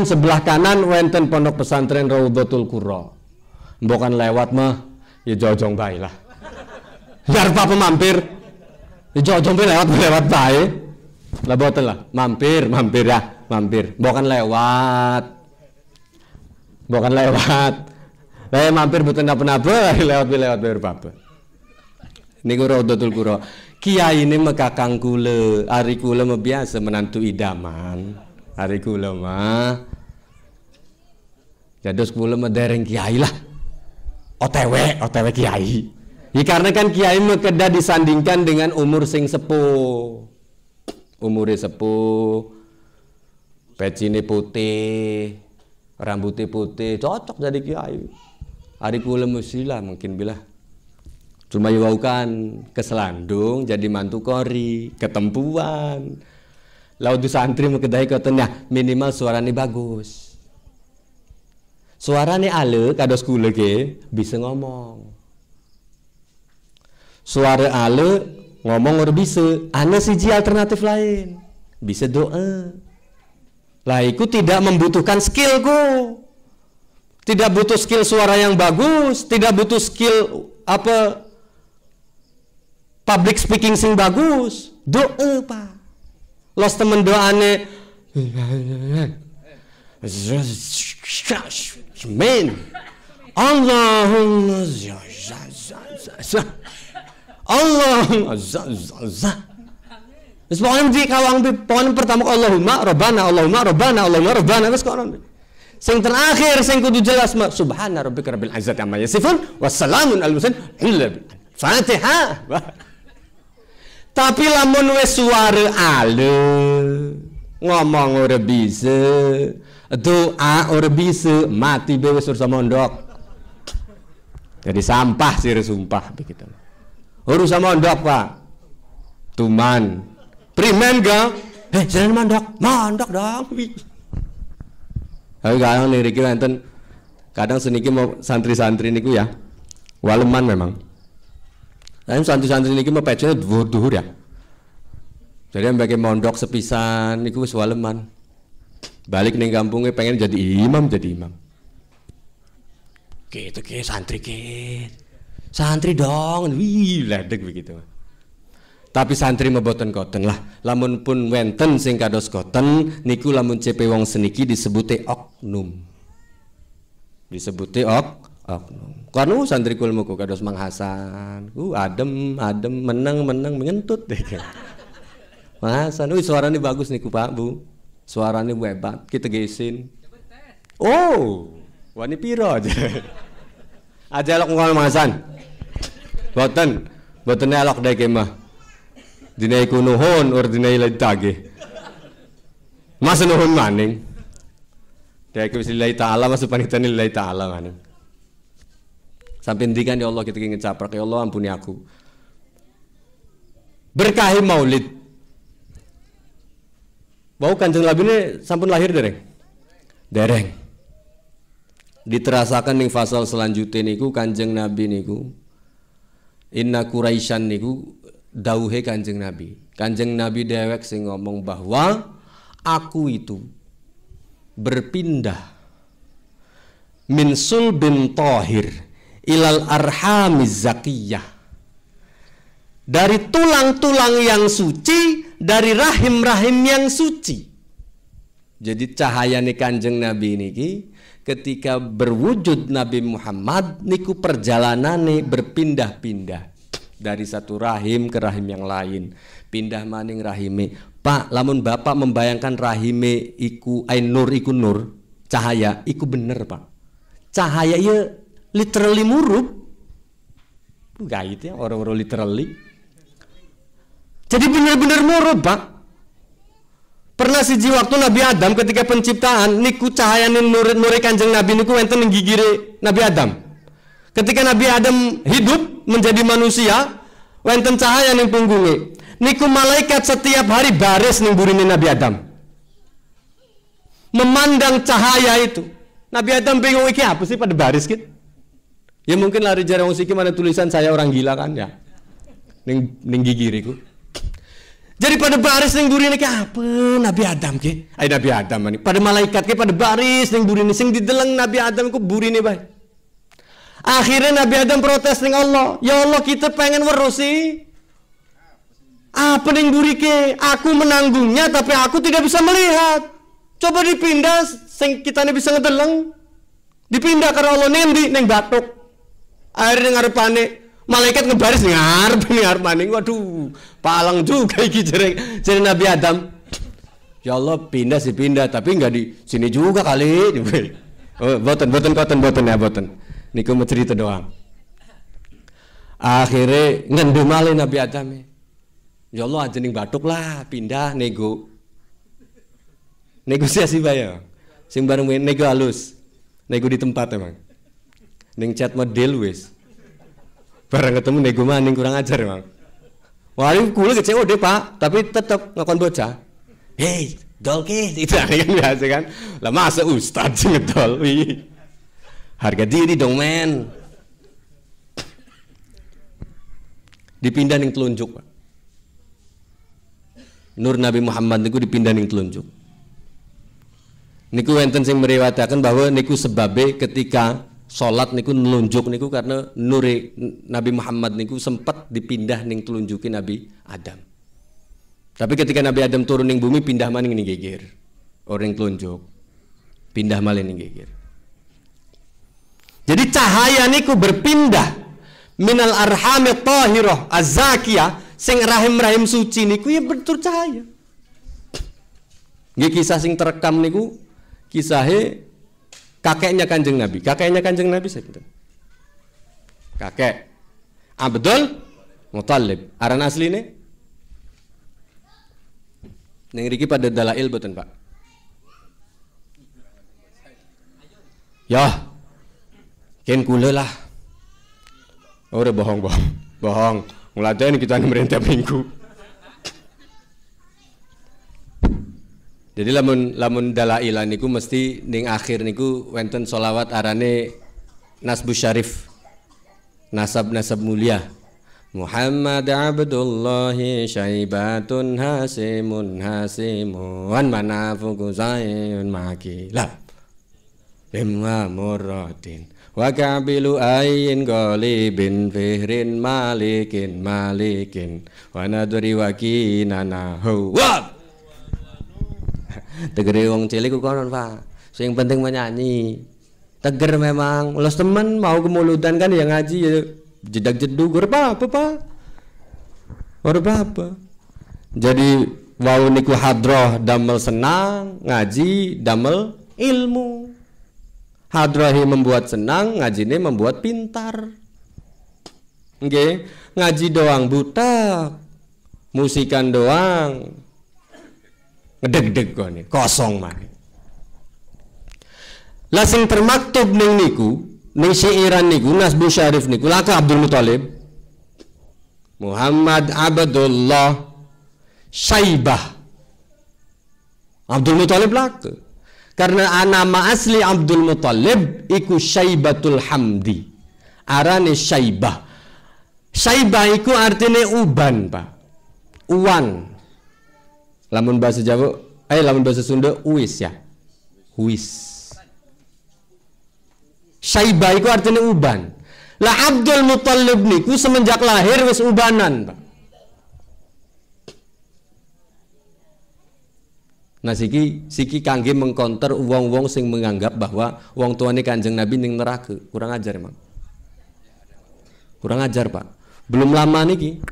C: sebelah kanan wonten pondok pesantren Raudhatul Qurra. Mbokan lewat mah ya jojong bae lah. Biar apa mampir. Ya jojong bae lewat bae. Lah boten lah, mampir. Mbokan lewat. Lah mampir boten napa-napa lewat apa. Niku Raudhatul Qurra. Kiai ini kakang kula, ari kula mah biasa menantu idaman. Ari kula mah jados kula mah dereng kiai lah. OTW kiai. Ya karena kan kiai mah kedah disandingkan dengan umur sing sepuh. Umure sepuh. Pecine putih, rambutnya putih, cocok jadi kiai. Ari kula mestilah mungkin bilah cuma kan keselandung jadi mantu kori ketempuan laut di santri mekedai katanya minimal suaranya bagus suaranya ale kados kula ke bisa ngomong suara ale ngomong ora bisa ana siji alternatif lain bisa doa lah itu tidak membutuhkan skillku tidak butuh skill suara yang bagus tidak butuh skill apa public speaking sing bagus, doa Pak. Los temen doane, amin. Allahumma Wis pokoknya di kawang pokoknya pertama Allahumma Rabbana wis kono. Sing terakhir sing kudu jelas subhana rabbika rabbil izzati amma yasifun wassalamun alal mursalin Fatihah. Tapi lamun wis suara ale ngomong ora bisa doa ora bisa mati be wis ursa mondok jadi sampah sih sumpah begitu urusan mondok Pak tuman primen ga jalan mondok dong tapi kadang niriki wonten kadang seniki mau santri-santri niku ya waleman memang. Nah, santri-santri niki mah pecene dhuwur-dhuwur ya. Jadi ambek mondok sepisan niku wis waleman. Balik ning kampungnya pengen jadi imam. Gitu ke santri ke. Santri dong, wih ledek begitu. Tapi santri mboten koten lah. Lamun pun wenten sing kados koten niku lamun CP wong seniki disebute oknum. oknum. Karena santri kulmuku kados Mang Hasan, adem meneng ngentut deh. Mang Hasan, suaranya bagus niku Pak Bu, suaranya hebat, kita gesin. Oh, wani piro aja. Aja elok ngomong Mang Hasan. Boten elok deh kemah. Dinai kunuhun or dinai lagi. Mas nuhun maning. Dek lillahi ta'ala masuk panitia lillahi ta'ala maning. Sampai ndikan ya Allah kita ingin caprak, ya Allah ampuni aku. Berkahi maulid. Bau Kanjeng Nabi ini sampun lahir dereng. Diterasakan ning fasal selanjutnya niku Kanjeng Nabi niku inna Quraisyan niku dawuhe Kanjeng Nabi. Kanjeng Nabi dewek sing ngomong bahwa aku itu berpindah min sulbin tahir ilal arhamiz zakiyah, dari tulang-tulang yang suci, dari rahim-rahim yang suci. Jadi cahayane Kanjeng Nabi niki ketika berwujud Nabi Muhammad niku perjalanane berpindah-pindah dari satu rahim ke rahim yang lain, pindah maning rahime. Pak, lamun Bapak membayangkan rahime iku nur iku nur, cahaya iku bener, Pak. Cahaya ya literally murup. Gait ya orang-orang literally. Jadi bener-bener murup, Pak. Pernah siji waktu Nabi Adam ketika penciptaan niku cahayane nur Kanjeng Nabi niku wonten ing gigire Nabi Adam. Ketika Nabi Adam hidup menjadi manusia, wonten cahaya ning punggunge. Niku malaikat setiap hari baris ning burine Nabi Adam. Memandang cahaya itu. Nabi Adam bingung iki apa sih pada baris gitu. Ya mungkin lari jarang musik mana tulisan saya orang gila kan ya. Ning gigiriku. Jadi pada baris ning burine iki apa Nabi Adam ki? Nabi Adam ini. Pada malaikat ki pada baris ning burine sing dideleng Nabi Adam ku burine bae. Akhirnya Nabi Adam protes ning Allah. Ya Allah kita pengen weruh sih. Apa ning burike? Aku menanggungnya tapi aku tidak bisa melihat. Coba dipindah sing kitane bisa ngedeleng. Dipindah karena Allah nendi ning batuk. Akhirnya ngarepane malaikat ngebaris ngarep maning. Waduh, palang juga iki jere Nabi Adam. Ya Allah pindah sih pindah tapi enggak di sini juga kali. Oh, boten ya boten. Niku mau cerita doang. Akhirnya ngendumale Nabi Adam. Ya Allah aja ning batuk lah pindah negosiasi bayar. Sing bareng nego halus. Nego di tempat emang. Ning chat model wis. Bareng ketemu nego maning kurang ajar emang. Wah, kula kecewa deh, Pak, tapi tetap ngakon bocah. Hei, dol ke itu kan biasa kan. Lah masa ustaz sing ngedol. Harga diri dong, men. Dipindah ning telunjuk, Pak. Nur Nabi Muhammad niku dipindah ning telunjuk. Niku wonten sing meriwayataken bahwa niku sebabe ketika salat niku nelunjuk niku karena nur Nabi Muhammad niku sempat dipindah ning telunjuki Nabi Adam. Tapi ketika Nabi Adam turun ning bumi pindah maning ning geger. Orang telunjuk. Pindah malih ning geger. Jadi cahaya niku berpindah minal arhami tahirah az-zakiyah sing rahim-rahim suci niku ya betul cahaya. Nggih kisah sing terekam niku kisahe kakeknya Kanjeng Nabi. Kakeknya Kanjeng Nabi sinten? Kakek Abdul Muthalib. Aran asline? Ning riki pada dalail boten, Pak? Ya. Ken kula lah. Ora bohong. Ngladeni kita merintah minggu. Jadi lamun dalailan niku mesti ning akhir niku wonten sholawat arane nasbu syarif. Nasab mulia. Muhammad Abdullahi syaibatun hasimun manafuku zain makilah. Bimwa muratin wa kabilu ayin golibin fihrin malikin wa nadri wakinana huwa. Tegere wong cilik konon, Pak. Sing penting menyanyi. Teger memang. Los temen mau kemulutan kan yang ngaji ya jedak-jeduk apa Pak. Apa. Jadi wau niku hadroh damel senang, ngaji damel ilmu. Hadrohi membuat senang, ngajine membuat pintar. Nggih, ngaji doang buta, musikan doang ngedeg-deg kene, kosong mah. Lah sing termaktub ning niku, ning syairan niku Nasbu Syarif niku laka Abdul Muthalib Muhammad Abdullah Syaibah. Abdul Muthalib laka. Karena nama asli Abdul Muthalib iku Syaibatul Hamdi. Arane Syaibah. Syaibah iku artinya uban, Pak. Uwan. Lamun bahasa Jawa, lamun bahasa Sunda uis ya. Uis. Syaibah iku artinya uban. Lah Abdul Muthalib niku semenjak lahir wis ubanan, Pak. Nah siki kangge mengkonter wong-wong sing menganggap bahwa wong tuane Kanjeng Nabi ning neraka. Kurang ajar emang. Kurang ajar, Pak. Belum lama niki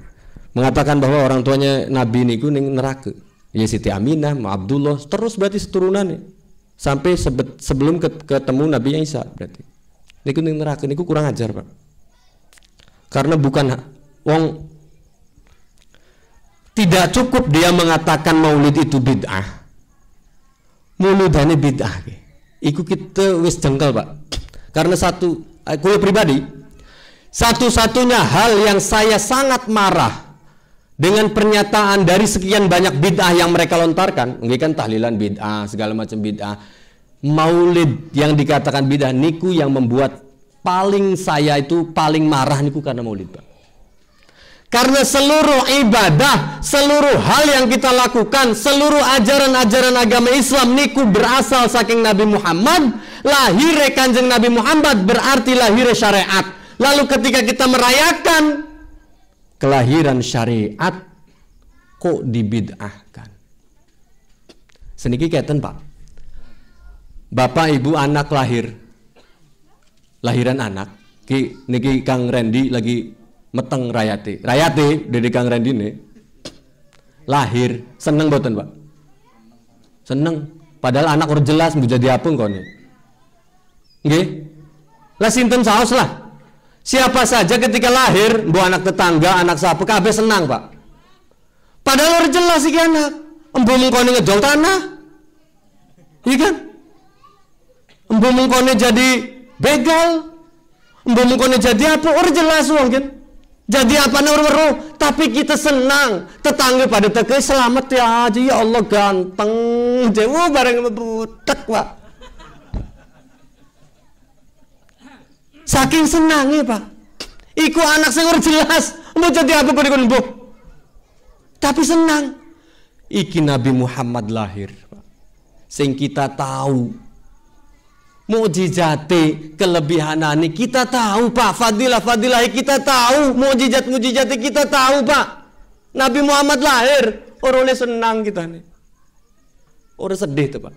C: mengatakan bahwa orang tuanya Nabi niku ning neraka. Ya Siti Aminah, Abdullah, terus berarti seturunannya sampai sebelum ketemu Nabi Isa berarti. Niku ning neraka niku kurang ajar, Pak. Karena bukan wong tidak cukup dia mengatakan maulid itu bid'ah. Muludane bid'ah. Iku kita wis jengkel, Pak. Karena kula pribadi satu-satunya hal yang saya sangat marah dengan pernyataan dari sekian banyak bid'ah yang mereka lontarkan, nggih kan tahlilan bid'ah, segala macam bid'ah. Maulid yang dikatakan bid'ah niku yang membuat saya itu paling marah niku karena maulid, Pak. Karena seluruh ibadah, seluruh hal yang kita lakukan, seluruh ajaran-ajaran agama Islam niku berasal saking Nabi Muhammad. Lahir Kanjeng Nabi Muhammad berarti lahir syariat. Lalu ketika kita merayakan kelahiran syariat, kok dibid'ahkan? Seniki keten, Pak. Bapak ibu anak lahiran anak. Niki Kang Randy lagi meteng Rayati dari Kang Randy nih lahir seneng boten, Pak? Seneng. Padahal anak udah jelas mau jadi apa kok nih? Nggih. Lah sinten saos lah. Siapa saja ketika lahir, bu anak tetangga, anak siapa kabeh senang, Pak. Padahal udah jelas iki anak. Embu mengkone ngejol tanah. Iya kan? Embu mengkone jadi begal. Embu mengkone jadi apa? Udah jelas wong kan? Jadi apa weru, tapi kita senang. Tetangga pada teke selamat ya aja, ya Allah ganteng. Jawa bareng butek, Pak. Saking senangnya, Pak. Iku anak sing ora jelas, mau jadi apa kok dikon mbok. Tapi senang. Iki Nabi Muhammad lahir, Pak. Sing kita tahu mukjizate kelebihanane kita tahu, Pak. Fadilah kita tahu, mukjizat kita tahu, Pak. Nabi Muhammad lahir, orangnya senang kita nih. Orang sedih tuh, Pak.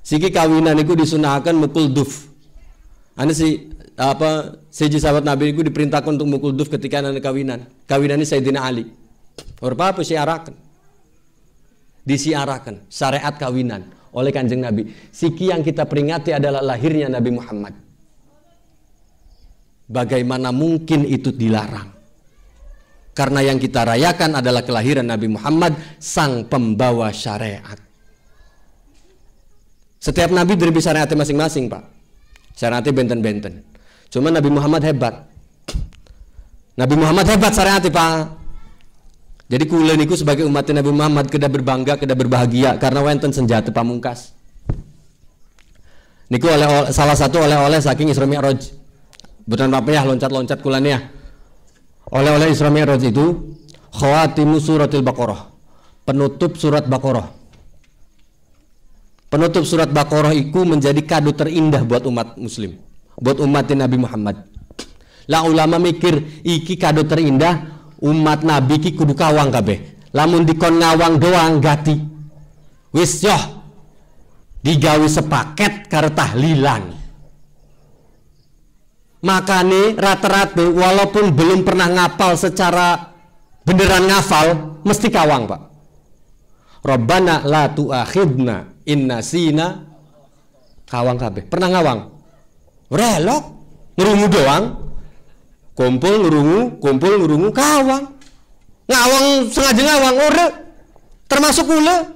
C: Siki kawinan itu disunahkan mukul duf. Ane seji sahabat Nabi itu diperintahkan untuk mukul duf ketika anak kawinan. Kawinan ini Sayyidina Ali. Orang apa siarakan? Disiarakan syariat kawinan oleh Kanjeng Nabi. Siki yang kita peringati adalah lahirnya Nabi Muhammad. Bagaimana mungkin itu dilarang? Karena yang kita rayakan adalah kelahiran Nabi Muhammad, sang pembawa syariat. Setiap Nabi dari syariatnya masing-masing, Pak. Syariatnya benten-benten. Cuma Nabi Muhammad hebat. Nabi Muhammad hebat syariatnya, Pak. Jadi kula niku sebagai umat Nabi Muhammad kedah berbangga, kedah berbahagia karena wonten senjata pamungkas. Niku salah satu oleh-oleh saking Isra Mi'raj. Bukan apa ya loncat-loncat kula nih ya. Oleh-oleh Isra Mi'raj itu khawatimu suratil Baqarah. Penutup surat Baqarah. Penutup surat Baqarah itu menjadi kado terindah buat umat muslim, buat umat Nabi Muhammad. Lah ulama mikir iki kado terindah umat Nabi ki kudu kawang kabeh. Lamun dikon ngawang doang gati. Wis yoh. digawe sepaket karo tahlilan. Makane rata-rata walaupun belum pernah ngapal secara beneran ngafal, mesti kawang, Pak. Rabbana la tu'akhidna in nasina, kawang kabeh. Pernah ngawang? Relok, ngerungu doang. Kumpul ngerungu, kawang. Ngawang sengaja ngawang ora. Termasuk kula.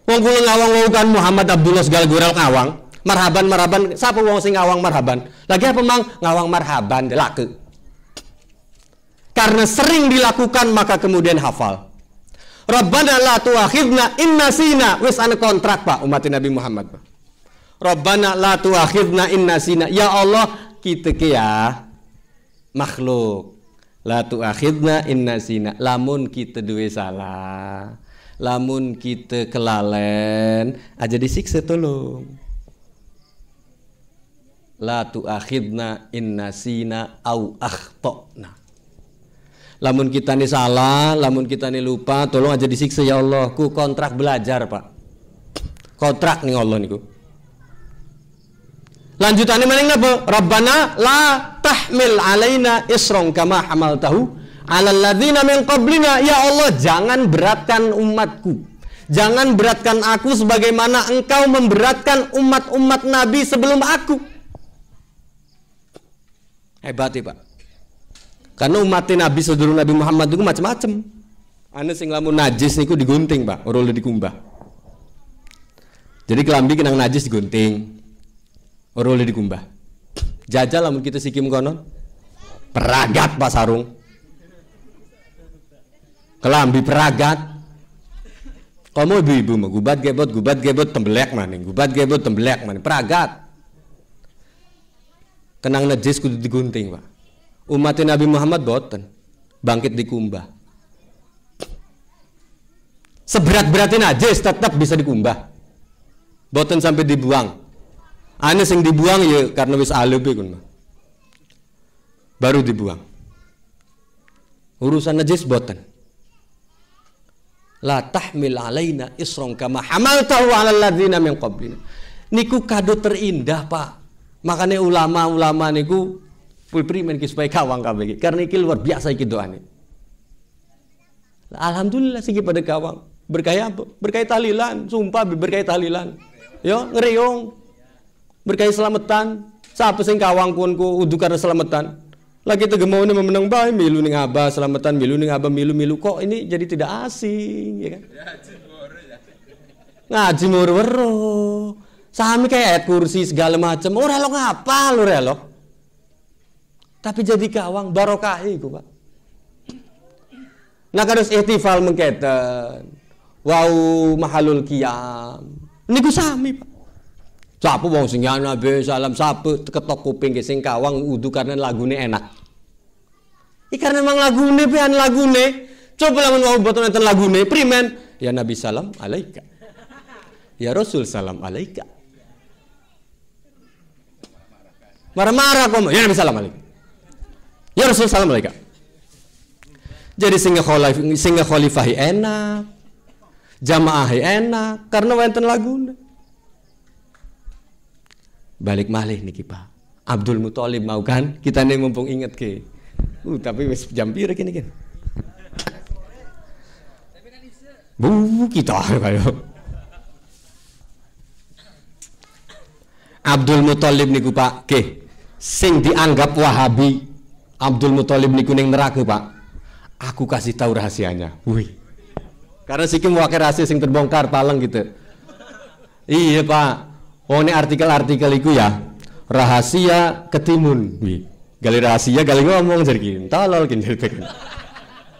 C: Wong kula ngawang kan Muhammad Abdullah segala gorel ngawang. Marhaban, siapa wong sing ngawang marhaban? Lagi apa mang ngawang marhaban laku. Karena sering dilakukan maka kemudian hafal. Rabbana la tu'akhidna in nasina, wis ana kontrak Pak umat Nabi Muhammad Pak. Rabbana la tu'akhidna in nasina, ya Allah kita ke ya makhluk. La tu'akhidna in nasina, lamun kita duwe salah, lamun kita kelalen aja disiksa tolong. La tu'akhidna in nasina au akhtana. Lamun kita nih salah, lamun kita nih lupa, tolong aja disiksa ya Allah. Ku kontrak belajar Pak. Kontrak nih Allah niku. Lanjutannya maling napa? Rabbana la tahmil alaina isron kama hamaltahu alal ladzina min qablina. Ya Allah, jangan beratkan umatku. Jangan beratkan aku sebagaimana engkau memberatkan umat-umat Nabi sebelum aku. Hebat ya Pak. Karena umat Nabi sedurung Nabi Muhammad itu macam-macam. Ane sing lamun najis niku digunting Pak, ora dikumbah. Jadi kelambi kenang najis digunting, ora dikumbah. Jajal lamun kita sikim konon, peragat Pak sarung. Kelambi peragat. Kamu ibu-ibu mah gubat gebot tembelek maning, gubat gebot tembelek maning, peragat. Kenang najis kudu digunting Pak. Umat Nabi Muhammad boten bangkit dikumbah. Seberat-beratnya najis tetap bisa dikumbah. Boten sampai dibuang. Ane sing dibuang ya karena wis alebe kun. Baru dibuang. Urusan najis boten. La tahmil alaina isron kama hamaltahu 'alal ladzina min qablina. Niku kado terindah Pak. Makanya ulama-ulama niku primen ki supaya kawang kabeh karena iki luar biasa iki doane. Alhamdulillah sing pada kawang. Berkaya apa? Berkaya tahlilan, sumpah berkaya tahlilan. Yo ngeriung. Berkaya selamatan. Siapa sing kawang pun ku udu karena selamatan. Lagi tegemone memenang bae milu ning abah selamatan, milu ning abah milu kok ini jadi tidak asing ya kan. Ngaji moro-moro. Sami kayak ayat kursi segala macam. Oh relok ngapa lu relok? Tapi jadi kawang barokahi ku Pak. Nah kados ihtifal mengketen. Wau mahalul qiyam. Niku sami Pak. Sapa wong sing Nabi salam sapa ketok kuping ke sing kawang udu karena lagune enak. Karena memang lagune pian lagune. Coba lamun wau boten enten lagune primen ya Nabi salam alaika. Ya Rasul salam alaika. Marah-marah kok ya Nabi salam alaika. Ya Rasul salam alaika. Jadi singa khalifahi enak. Jamaahi enak karena wonten lagune. Balik malih niki Pak. Abdul Muthalib mau kan? Kita nih mumpung inget ke. Tapi wis jam pira kene kan. Kita kayo. Abdul Muthalib niku Pak, ke sing dianggap Wahabi. Abdul Muthalib niku ning neraka Pak. Aku kasih tahu rahasianya. Wih. Karena sikim wakil rahasia sing terbongkar palang gitu. Iya Pak. Oh ini artikel-artikel iku ya. Rahasia ketimun. Wih. Gali rahasia, gali ngomong jadi gini. Tolol gini jadi.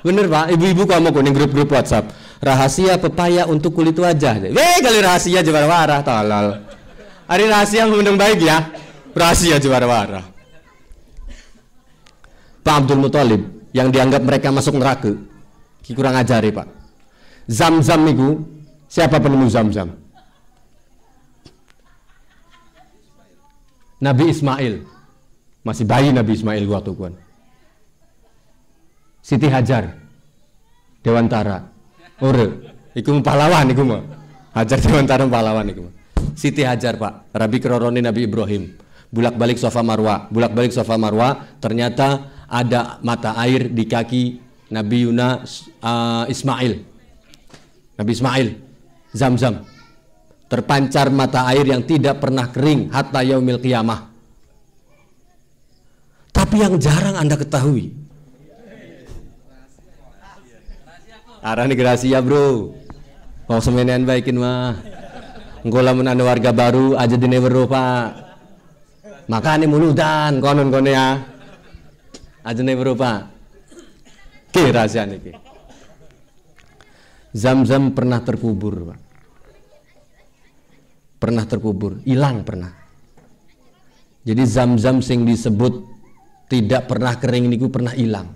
C: Bener Pak. Ibu-ibu kamu kuning grup-grup WhatsApp. Rahasia pepaya untuk kulit wajah. Gali rahasia jawara-wara. Tolol. Hari rahasia memandang baik ya. Rahasia jawara-wara. Pak Abdul Muthalib yang dianggap mereka masuk neraka. Kurang ajari Pak. Zam-zam itu siapa penemu zam-zam? Nabi Ismail. Masih bayi Nabi Ismail waktu itu. Siti Hajar Dewantara. Ore, iku pahlawan iku mah. Hajar Dewantara pahlawan iku mah. Siti Hajar Pak, Rabi Kroroni Nabi Ibrahim, bulak-balik Safa Marwah, bulak-balik Safa Marwah, ternyata ada mata air di kaki Nabi Ismail, Nabi Ismail, Zam-Zam, terpancar mata air yang tidak pernah kering hatta yaumil qiyamah. Tapi yang jarang Anda ketahui, arah nih rahasia bro, mau semenan baikin mah. Engkau lamun anda warga baru aja di never Pak. Makanya muludan konon ya. Aja never Pak. Ki rahasia niki. Zam-Zam pernah terkubur Pak. Pernah terkubur, hilang pernah. Jadi Zam-Zam sing disebut tidak pernah kering niku pernah hilang.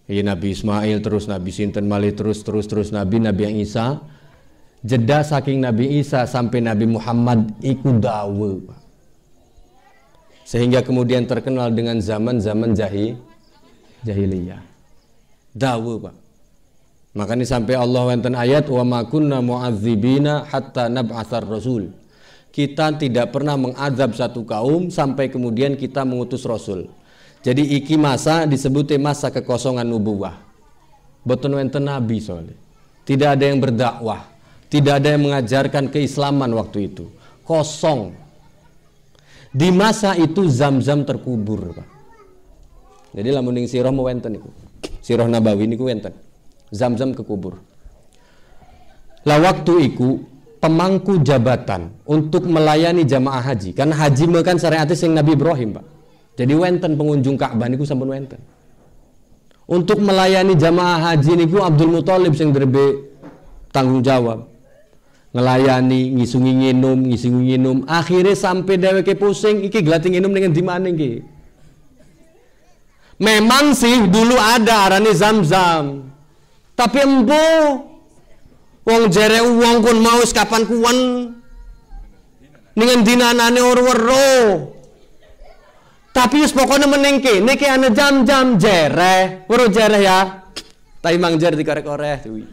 C: Iya Nabi Ismail terus Nabi Sinten Mali terus Nabi yang Isa. Jeda saking Nabi Isa sampai Nabi Muhammad iku dawe. Sehingga kemudian terkenal dengan zaman-zaman jahiliyah. Dawe Pak. Makanya sampai Allah wonten ayat wa ma kunna mu'adzibina hatta nab'atsar rasul. Kita tidak pernah mengazab satu kaum sampai kemudian kita mengutus rasul. Jadi iki masa disebutnya masa kekosongan nubuwah. Boten wonten nabi soalnya. Tidak ada yang berdakwah. Tidak ada yang mengajarkan keislaman waktu itu. Kosong. Di masa itu Zam-Zam terkubur Pak. Jadi lamun ning sirah mau wenten niku. Sirah Nabawi niku wenten. Zam-Zam kekubur. Lah waktu itu pemangku jabatan untuk melayani jamaah haji. Karena haji mah kan syariatnya sing Nabi Ibrahim Pak. Jadi wenten pengunjung Ka'bah niku sampun wenten. Untuk melayani jamaah haji niku Abdul Muthalib sing derbe tanggung jawab. Ngelayani, ngisungi nginum. Akhirnya sampai dheweke pusing iki glati nginum dengan di mana iki. Memang sih dulu ada arane Zam-Zam. Tapi embo wong jere wong kun mau kapan kuwan ningen dinanane ora-ora. Tapi wis pokoknya menengke, niki ana jam-jam jereh, weruh jereh ya. Tai mang jer dikorek-korek kuwi.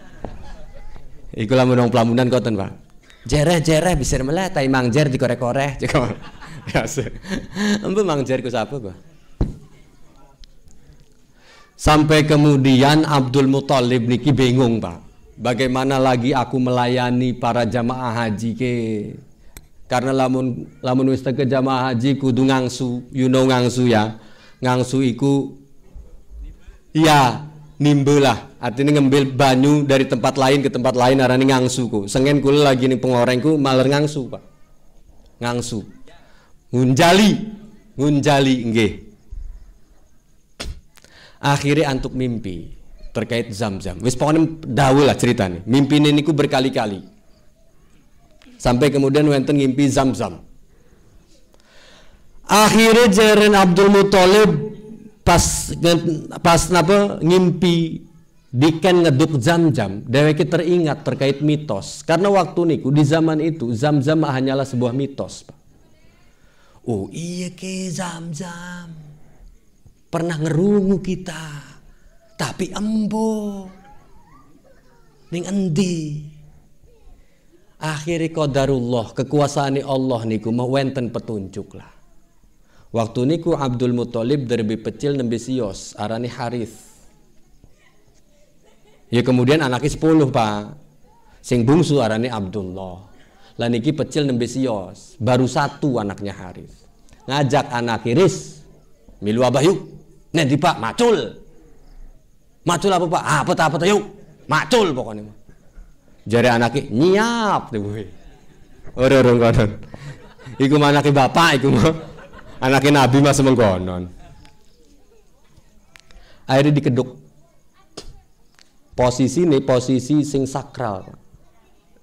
C: Iku lamun wong pelamunan koten, Pak. Jereh-jereh bisa melah tai mang jer dikorek-korek. Biasa. Embe mang jer ku sapa, Pak? Sampai kemudian Abdul Muthalib niki bingung, Pak. Bagaimana lagi aku melayani para jamaah haji ke? Karena lamun wis ke jamaah haji kudu ngangsu, ngangsu ya. Ngangsu iku ya nimbe lah. Artinya ngambil banyu dari tempat lain ke tempat lain arane ngangsu ku. Sengen kula lagi ning pengorengku maler ngangsu, Pak. Ngangsu. Ngunjali nggih. Akhirnya antuk mimpi terkait Zam-Zam. Wis pokoknya dawuh lah ceritane. Mimpine niku berkali-kali. Sampai kemudian wonten ngimpi Zam-Zam. Akhirnya jeren Abdul Muthalib pas napa ngimpi diken ngeduk Zam-Zam, dheweke teringat terkait mitos. Karena waktu niku di zaman itu Zam-Zam hanyalah sebuah mitos, Pak. Oh iya ke Zam-Zam pernah ngerungu kita, tapi embo ning endi? Akhiri qadarullah, kekuasaan Allah niku mau wenten petunjuk lah. Waktu niku Abdul Muthalib derbi pecil nembe sios arane Harith. Ya kemudian anaknya 10, Pak. Sing bungsu arane Abdullah. Lah niki pecil nembe sios, baru 1 anaknya Harith. Ngajak anak Iris, milu abah yuk. Nanti Pak, macul. Macul apa Pak? Apa yuk. Macul pokoknya. Jare anaknya nyiap tuh. Orang konon. Iku anaknya bapak iku mah. Anaknya Nabi mah semengkonon. Akhirnya dikeduk. Posisi sing sakral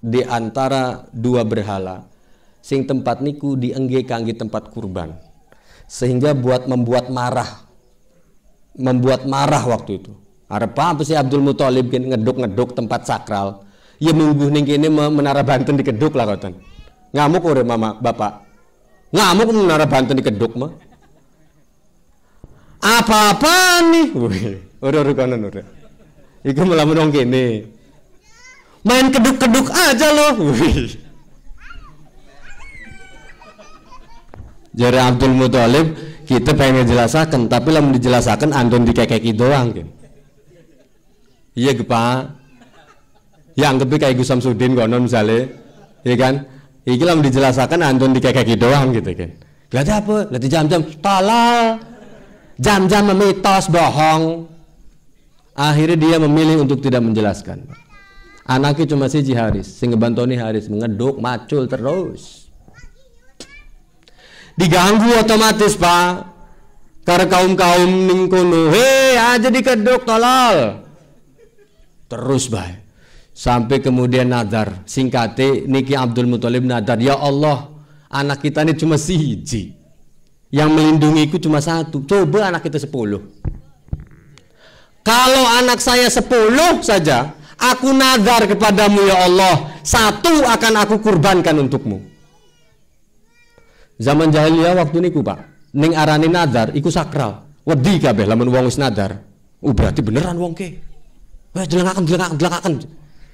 C: di antara dua berhala. Sing tempat niku diengge kangge tempat kurban. Sehingga membuat marah waktu itu. Arep apa sih Abdul Muthalib ngeduk-ngeduk tempat sakral. Ya mungguh ning kene Menara Banten dikeduk lah koten. Ngamuk ora mama bapak. Ngamuk Menara Banten dikeduk mah. Apa-apa nih? Ora konon ora. Iku melamun wong kene. Main keduk-keduk aja loh. Jadi Abdul Muthalib kita pengen ngejelasaken, tapi lamun dijelasaken antun dikekeki doang kan. Iya ge Pak. Ya anggap kayak Gus Samsudin kono misale, ya kan? Iki lamun dijelasaken antun dikekeki doang gitu kan. Lah apa? Lah jam-jam tolol. Jam-jam memitos bohong. Akhirnya dia memilih untuk tidak menjelaskan. Anaknya cuma siji Haris, sing ngebantoni Haris mengeduk macul terus. Diganggu otomatis Pak. Karena kaum-kaum ning kono, "Hei, aja dikeduk tolol." Terus bae. Sampai kemudian nadar, singkate niki Abdul Muthalib nadar, "Ya Allah, anak kita ini cuma siji. Yang melindungiku cuma satu. Coba anak kita 10. Kalau anak saya 10 saja, aku nadar kepadamu ya Allah, 1 akan aku kurbankan untukmu." Zaman jahiliyah waktu niku Pak, ning arane nadar iku sakral. Wedi kabeh lamun wong wis nadar. Berarti beneran wong ke. Wah, delengaken.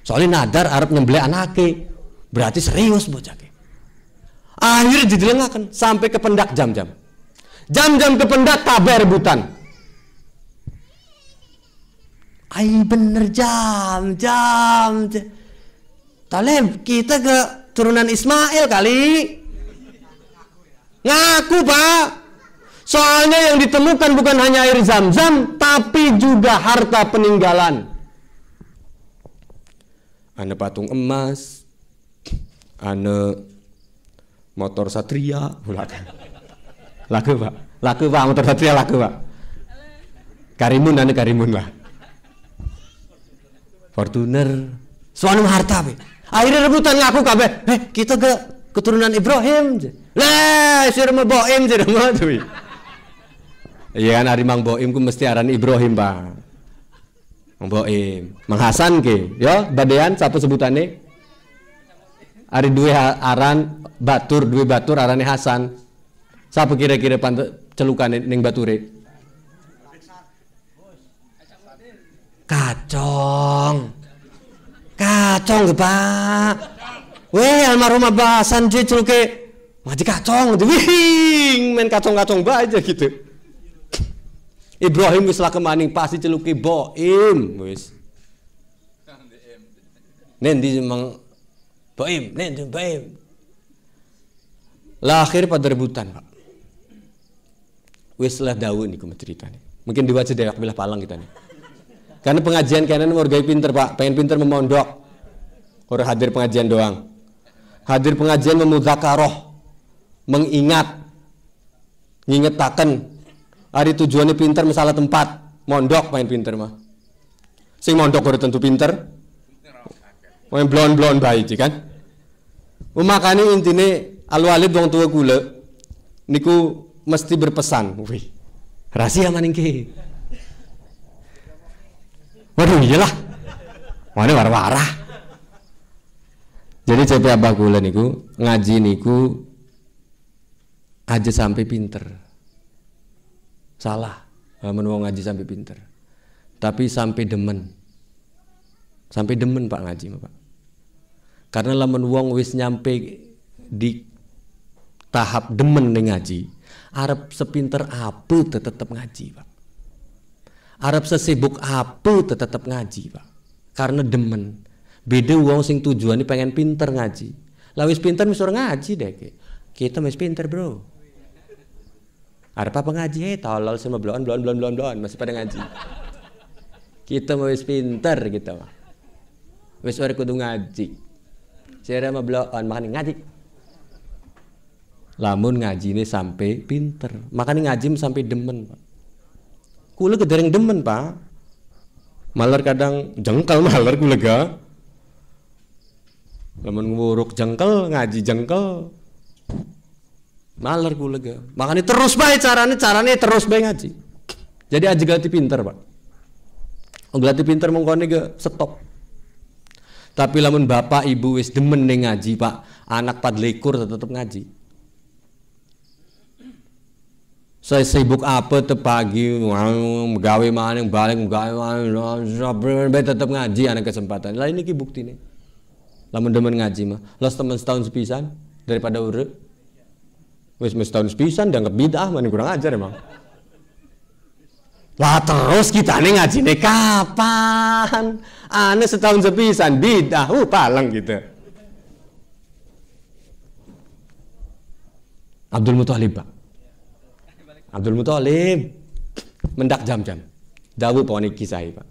C: Soalnya nadar arep nyembelih anake. Berarti serius bocah ke. Akhirnya didelengaken sampai ke pendak jam-jam. Jam-jam ke pendak kabeh rebutan. Ai bener jam. Talib, kita ke turunan Ismail kali. Ngaku Pak. Soalnya yang ditemukan bukan hanya air zam-zam, tapi juga harta peninggalan. Ada patung emas, ada motor Satria. Laku Pak, motor Satria laku Pak. Karimun lah. Fortuner, soalnya harta Pak. Akhirnya rebutan ngaku kabeh. Kita ke keturunan Ibrahim. Lah, sirma Boim sirma tuh. Iya kan ari Mang Boim ku mesti aran Ibrahim, Pak. Mang Boim, Mang Hasan ke, yo badean sapa sebutane? Ari duwe aran batur, arane Hasan. Sapa kira-kira celukane ning bature? Kacong ge, Pak. Weh, almarhum Abah Hasan je celuke ngaji kacong, wih, main kacong-kacong bae aja gitu. Ibrahim wis lakemaning pasti celuke Boim, wis. Nendi memang Boim. Lah akhir pada rebutan, Pak. Wis lah daun niku ceritane. Mungkin diwaca dewek belah palang kita nih. Karena pengajian kanan warga pinter, Pak, pengen pinter memondok. Orang hadir pengajian doang. Hadir pengajian memudzakarah, mengingat, ngingetaken. Hari tujuannya pinter masalah tempat, mondok main pinter mah. Sing mondok udah tentu pinter. Main blon baik kan. Makanya intine alwalid wong tua kula niku mesti berpesan, wih, rahasia maning ki. Waduh iyalah. Mana warah-warah. Jadi CP abah kula niku ngaji niku aja sampai pinter. Salah, menurut ngaji sampai pinter. Tapi sampai demen. Sampai demen Pak ngaji, Pak. Karena lamun wong wis nyampe di tahap demen ning ngaji, arep sepinter apa tetep ngaji, Pak. Arep sesibuk apa tetep ngaji, Pak. Karena demen. Beda wong sing tujuannya pengen pinter ngaji. Lah wis pinter wis ora ngaji deh. Kita wis pinter, Bro. Arep apa ngaji? Tolol sama blon masih pada ngaji. Kita wis pinter gitu, Pak. Wis ora kudu ngaji. Sira mah blon makane ngaji. Lamun ngajine sampai pinter. Makanya ngaji sampai demen, Pak. Kula kedereng demen, Pak. Maler kadang jengkel maler kula ga. Lamun nguruk jengkel, ngaji jengkel. Maler kula ga. Makanya terus bae carane terus bae ngaji. Jadi aja ganti pinter, Pak. Ganti pinter mongkone ga stop. Tapi lamun bapak ibu wis demen ning ngaji, Pak, anak 24 tetep ngaji. Saya sibuk apa te pagi, gawe maning balik gawe maning, tetep ngaji anak kesempatan. Lah ini ki buktine. Lamun demen ngaji mah, los temen setahun sepisan daripada urip. Wis setahun sepisan dianggap bid'ah, mana kurang ajar emang. Lah terus kita nih ngaji nih kapan? Ane setahun sepisan bid'ah, palang gitu. Abdul Muthalib Pak. Abdul Muthalib mendak jam-jam. Dawu poni kisah Pak.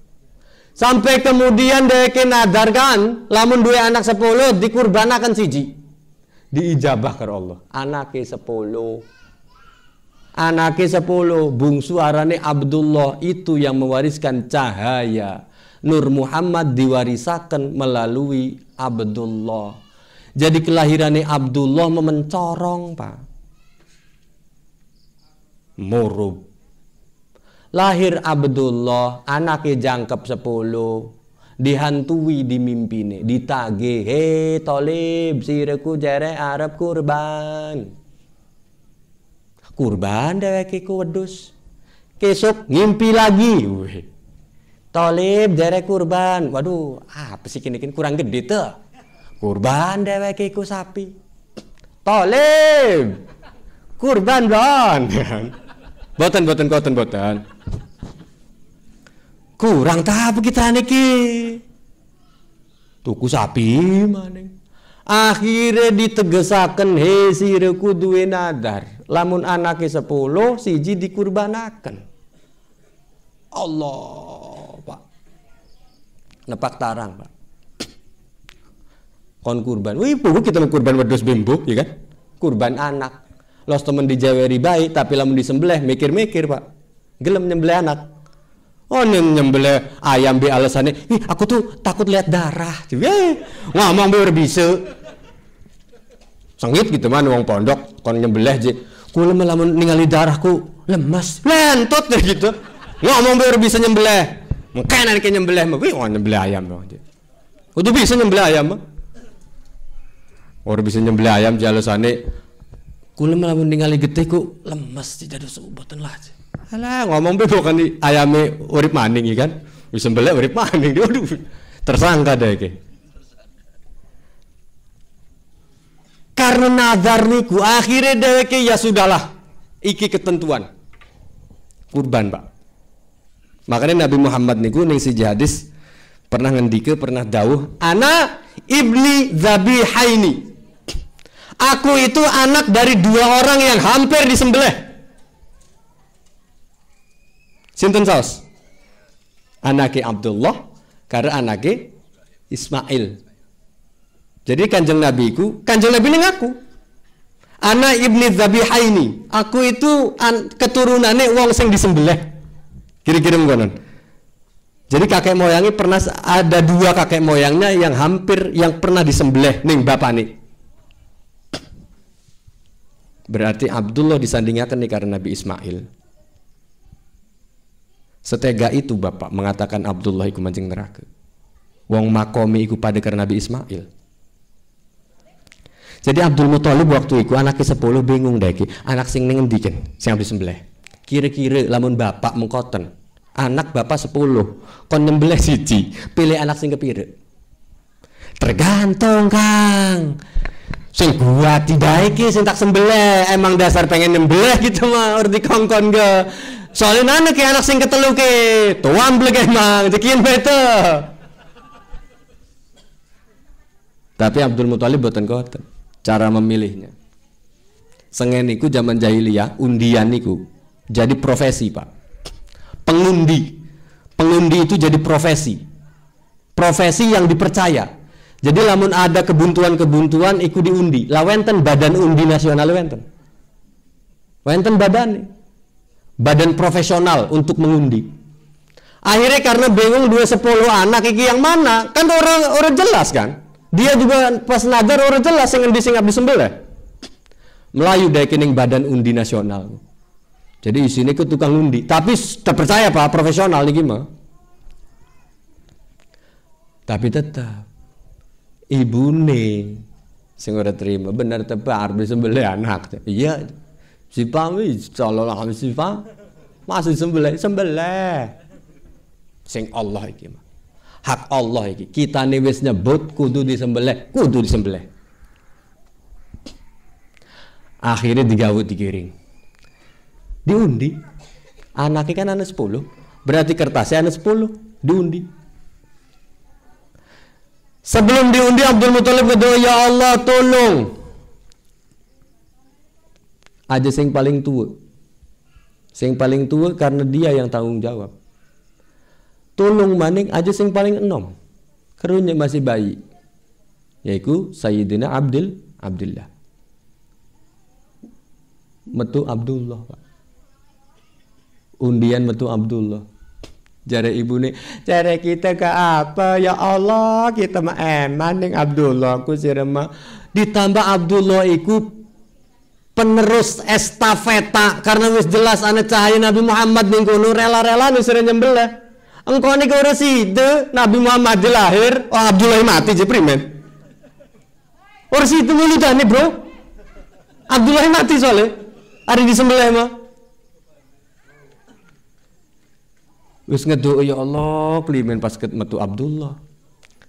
C: Sampai kemudian deke nadarkan lamun dua anak 10 dikurbanakan siji. Diijabah karo Allah. Anake 10. Anake 10 bungsu arane Abdullah itu yang mewariskan cahaya. Nur Muhammad diwarisakan melalui Abdullah. Jadi kelahirannya Abdullah memencorong Pak. Murub. Lahir Abdullah, anaknya jangkep 10, dihantui di mimpine, ditagih, hei Thalib, sireku jere Arab kurban. Kurban dheweke ku wedhus. Kesuk ngimpi lagi. Thalib jere kurban. Waduh, apa sih kini kurang gede tuh. Kurban dheweke ku sapi. Thalib. Kurban don. Boten. Kurang tahap kita niki. Tuku sapi maning. Akhirnya ditegesaken he sireku duwe nadar. Lamun anake 10 siji dikurbanaken. Allah, Pak. Nepak tarang, Pak. Kon kurban. Wih, kita kurban wedhus bimbo, ya kan? Kurban anak. Los temen dijaweri baik, tapi lamun disembelih mikir-mikir Pak. Gelem nyembelih anak. Oh nyembelih ayam be alasannya, aku tuh takut lihat darah. Ngomong be bisa. Sengit gitu man wong pondok kon nyembelih je. Kula lamun ningali darahku lemas. Lentut gitu. Ngomong be bisa nyembelih. Mengkene nek nyembelih mah nyembelih ayam dong. Kudu bisa nyembelih ayam mah. Ora bisa nyembelih ayam je alasane kula lamun ningali getih ku lemes tidak ada seubatan lah. Alah ngomong be kan ayame urip maning ya kan. Wis sembelih urip maning. Aduh. Tersangka deh iki. Karena nazar niku akhirnya dheweke ya sudahlah. Iki ketentuan. Kurban, Pak. Makanya Nabi Muhammad niku ning siji hadis pernah ngendike pernah dawuh, "Ana ibni Zabihaini." Aku itu anak dari 2 orang yang hampir disembelih. Sinten saos? Anake Abdullah karena anake Ismail. Jadi kanjeng Nabi ini ngaku. Ana ibni Zabihaini. Aku itu keturunannya wong sing disembelih. Kira-kira ngono. Jadi kakek moyangnya pernah ada 2 kakek moyangnya yang pernah disembelih ning bapane. Berarti Abdullah disandingkan nih karena Nabi Ismail. Setega itu Bapak mengatakan Abdullah iku mancing neraka. Wong makomi iku pada karena Nabi Ismail. Jadi Abdul Muthalib waktu iku anaknya 10 bingung deh ki. Anak sing ning endi ken sing disembelih. Kira-kira lamun bapak mengkoten. Anak bapak 10 kon nyembelih siji, pilih anak sing kepire? Tergantung Kang. Sing gua tidak iki sing tak sembelih emang dasar pengen nyembelih gitu mah urdi kongkon ge. Soalnya anak anak sing ketelu ke tuan blek emang jekian bete. Tapi Abdul Muthalib boten koten cara memilihnya. Sengen niku zaman jahiliyah undian niku jadi profesi Pak. Pengundi itu jadi profesi yang dipercaya. Jadi lamun ada kebuntuan ikut diundi. Lawenten badan undi nasional wenten badan profesional untuk mengundi. Akhirnya karena bingung 10 anak iki yang mana kan orang jelas kan. Dia juga pas nadar orang jelas yang ngendi sing abdi sembelih. Melayu dari kening badan undi nasional. Jadi isine ke tukang undi. Tapi terpercaya Pak profesional nih gimana? Tapi tetap ibune sing ora terima bener tebar disembelih anak. Iya. Si pami sallallahu alaihi wasallam masih sembelih. Sing Allah iki mah. Hak Allah iki. Kitane wis nyebut kudu disembelih, kudu disembelih. Akhirnya digiring. Diundi. Anaknya kan anak 10. Berarti kertasnya anak 10. Diundi. Sebelum diundi Abdul Muthalib berdoa, ya Allah tolong. Aja sing paling tua. Sing paling tua karena dia yang tanggung jawab. Tolong maning aja sing paling enom. Kerunya masih bayi. Yaitu Sayyidina Abdullah. Metu Abdullah, Pak. Undian metu Abdullah. Jare ibu nih, jare kita ke apa ya Allah, kita mah eman ning Abdullah ku sirema. Ditambah Abdullah iku penerus estafeta karena wis jelas ana cahaya Nabi Muhammad ning kono rela-rela wis nyembelih. Engko niku ora sida Nabi Muhammad lahir, oh Abdullah mati je primen. Ora sida mulutane, Bro. Abdullah mati soalnya. Ari disembelih mah. Wis ngedoa ya Allah, klimen pas metu Abdullah.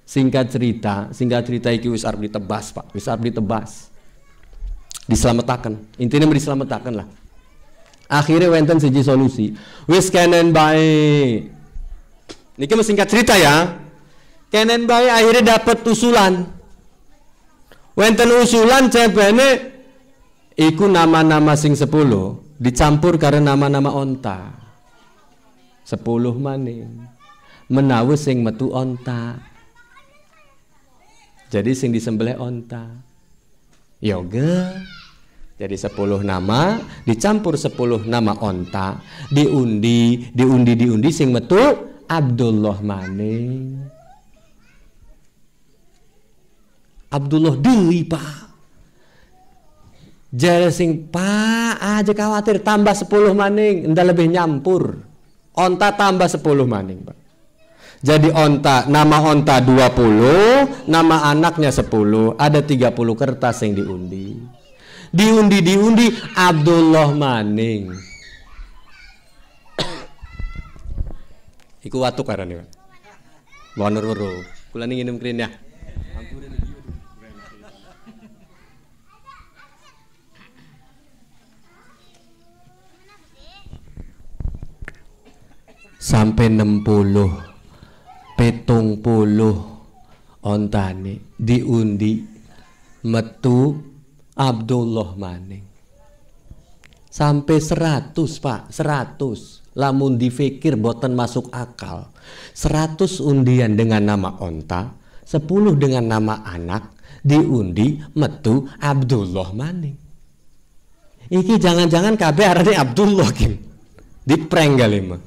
C: Singkat cerita iki wis arep ditebas, Pak. Wis arep ditebas. Diselametkan. Intinya diselametkan lah. Akhirnya wenten siji solusi. Wis kenen bae. Niki mesti singkat cerita ya. Kenen bae akhirnya dapat usulan. Wenten usulan cepene iku nama-nama sing 10 dicampur karena nama-nama onta. 10 maning menawi sing metu onta. Jadi sing disembelih onta. Yoga. Jadi 10 nama dicampur 10 nama onta, diundi sing metu Abdullah maning. Abdullah deui, Pak. Jare sing Pak aja khawatir tambah 10 maning, ndak lebih nyampur. Onta tambah 10 maning, Pak. Jadi nama onta 20, nama anaknya 10, ada 30 kertas yang diundi. Diundi Abdullah maning. Iku watuk karane, Pak. Wanur-wuru. Kula ning nginum krin ya. Sampai 60 petong puluh ontane diundi metu Abdullah maning. Sampai 100, Pak, 100. Lamun dipikir boten masuk akal. 100 undian dengan nama onta, 10 dengan nama anak, diundi metu Abdullah maning. Iki jangan-jangan kabeh arane Abdullah kim. Diprank kali mah.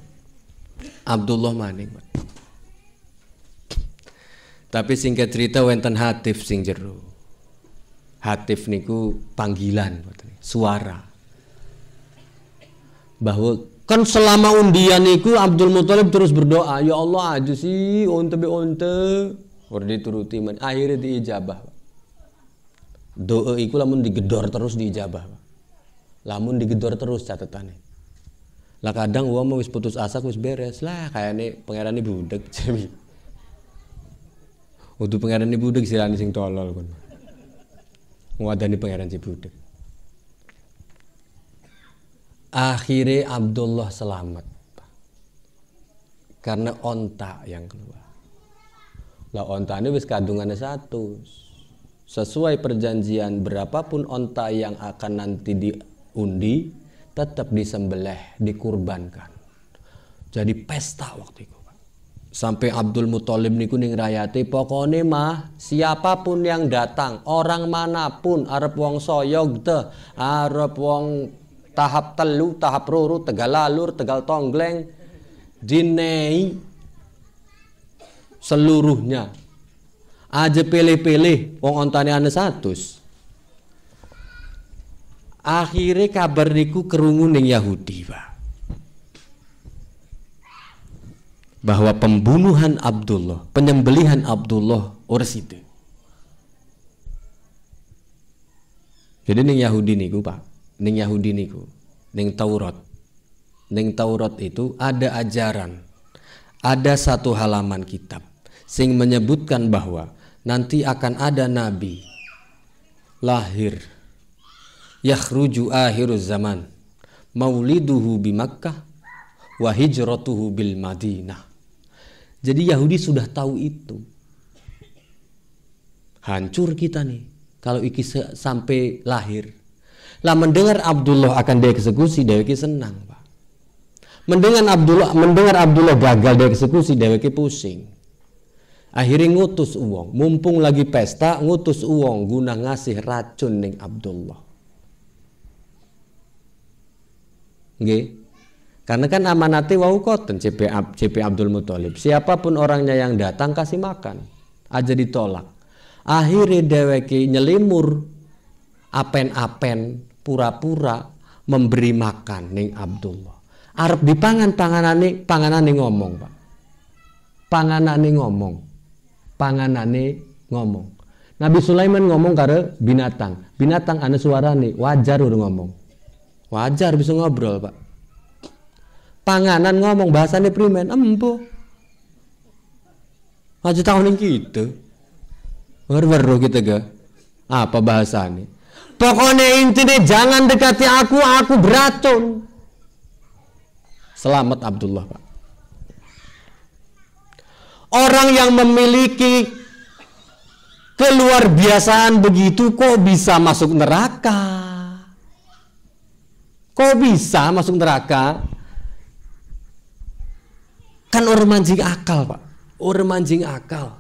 C: Abdullah maning. Tapi singkat cerita wenten hatif sing jero. Hatif niku panggilan, suara. Bahwa kan selama undian niku Abdul Muthalib terus berdoa, ya Allah aja sih onte. Ora dituruti men. Akhirnya diijabah. Doa iku lamun digedor terus diijabah. Lamun digedor terus catetane. Lah kadang wong wis putus asa wis beres lah kayane pangerane budek jemi. Udu pangerane budek silane sing tolol kon. Ngwadani pangeran si budek. Akhirnya Abdullah selamat. Karena onta yang keluar. Lah onta ini wis kandungannya 100. Sesuai perjanjian berapapun onta yang akan nanti diundi tetap disembelih, dikurbankan. Jadi pesta waktu itu, Pak. Sampai Abdul Muthalib niku ning rayate pokoknya mah siapapun yang datang, orang manapun arep wong soyog teh, arep wong tahap telu, tahap ruru, tegal lalur, tegal tonggleng, dinei seluruhnya. Aja pilih-pilih wong ontane ana 100. Akhirnya kabar niku kerungu ning Yahudi, Pak. Bahwa pembunuhan Abdullah, penyembelihan Abdullah ors itu. Jadi ning Yahudi niku, Pak, ning Yahudi niku, ning Taurat. Ning Taurat itu ada ajaran. Ada satu halaman kitab. sing menyebutkan bahwa nanti akan ada nabi lahir, yakhruju akhiruz zaman, mauliduhu bi Makkah wa hijratuhu bil Madinah. Jadi Yahudi sudah tahu itu. Hancur kita nih kalau iki sampai lahir. Lah mendengar Abdullah akan dieksekusi, dheweke senang, Pak. Mendengar Abdullah gagal dieksekusi, dheweke pusing. Akhirnya ngutus uang, mumpung lagi pesta, ngutus uang guna ngasih racun ning Abdullah. Nggih. Karena kan amanate wau koten CP Abdul Muthalib. Siapapun orangnya yang datang kasih makan, aja ditolak. Akhirnya dheweke nyelimur apen-apen pura-pura memberi makan ning Abdullah. Arep dipangan panganane ngomong, Pak. Panganane ngomong. Nabi Sulaiman ngomong karo binatang. Binatang ana suarane, wajar udah ngomong. Wajar bisa ngobrol, Pak. Panganan ngomong bahasane primen, empo. Aja tahun gitu. Weru gitu ga. Apa bahasane? Pokoknya intinya jangan dekati aku beracun. Selamat Abdullah, Pak. Orang yang memiliki keluar biasaan begitu kok bisa masuk neraka? Kok bisa masuk neraka? Kan orang mancing akal, Pak. Orang mancing akal.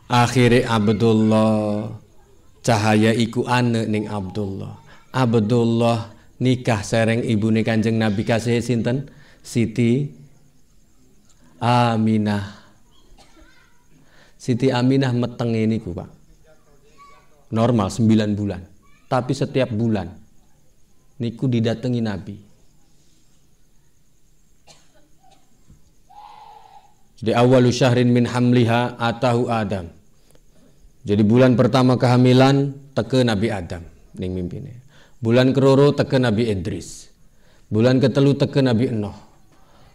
C: Akhirnya Abdullah cahaya iku ane ning Abdullah. Abdullah nikah sereng ibune Kanjeng Nabi kasih sinten? Siti Aminah. Siti Aminah meteng niku, Pak. Normal 9 bulan. Tapi setiap bulan niku didatangi Nabi. Di awalu syahrin min hamliha atahu Adam. Jadi bulan pertama kehamilan teke Nabi Adam ning mimpine. Bulan keloro teke Nabi Idris. Bulan ketelu teke Nabi Nuh.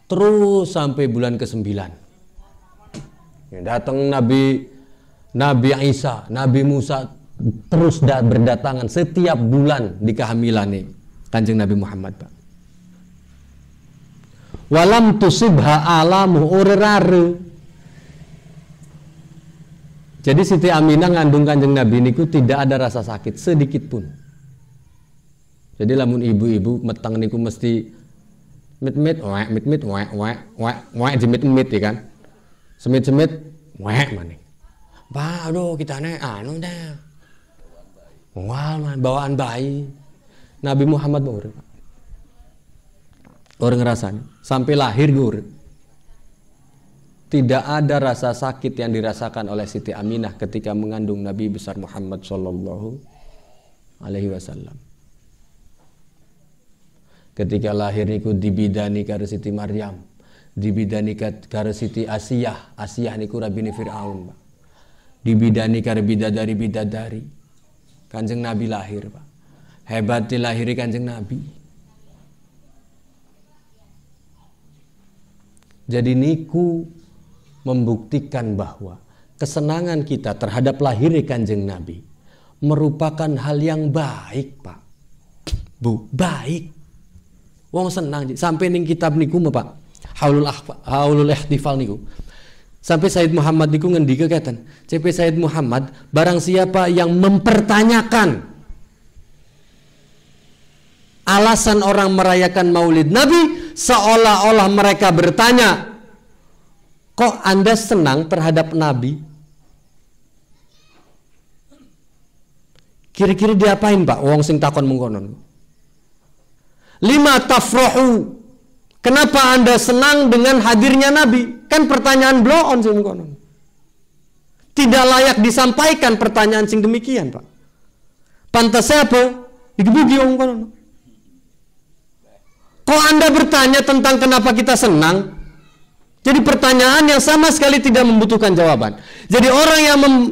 C: Terus sampai bulan ke-9. Ya, datang Nabi Isa, Nabi Musa terus berdatangan setiap bulan di kehamilan nih. Kanjeng Nabi Muhammad, Pak. Walam tusibha alamu urare. Jadi Siti Aminah ngandung Kanjeng Nabi niku tidak ada rasa sakit sedikit pun. Jadi lamun ibu-ibu metang niku mesti mit-mit jemit-mit ya kan. Semit-semit maning. Pak, aduh kita anu dah. Bawaan bayi. Nabi Muhammad urip. Orang ngerasanya sampai lahir urip. Tidak ada rasa sakit yang dirasakan oleh Siti Aminah ketika mengandung Nabi besar Muhammad sallallahu alaihi wasallam. Ketika lahir niku dibidani karo Siti Maryam, dibidani karo Siti Asiyah. Asiyah niku rabine Firaun, Pak. Dibidani karo bidadari. Kanjeng Nabi lahir, Pak. Hebat dilahiri Kanjeng Nabi. Jadi niku membuktikan bahwa kesenangan kita terhadap lahirnya Kanjeng Nabi merupakan hal yang baik, Pak. Bu, baik. Wong senang sampai ning kitab niku Pak. Haulul ihtifal niku. Sampai Said Muhammad niku ngendika keten, CP Said Muhammad, barang siapa yang mempertanyakan alasan orang merayakan Maulid Nabi, seolah-olah mereka bertanya, kok Anda senang terhadap Nabi? Kira-kira diapain, Pak? Wong sing takon mengkonon. Lima tafrahu. Kenapa Anda senang dengan hadirnya Nabi? Kan pertanyaan blow-on sing mengkonon. Tidak layak disampaikan pertanyaan sing demikian, Pak. Pantas apa? Digebuki wong konon. Kok Anda bertanya tentang kenapa kita senang? Jadi pertanyaan yang sama sekali tidak membutuhkan jawaban. Jadi orang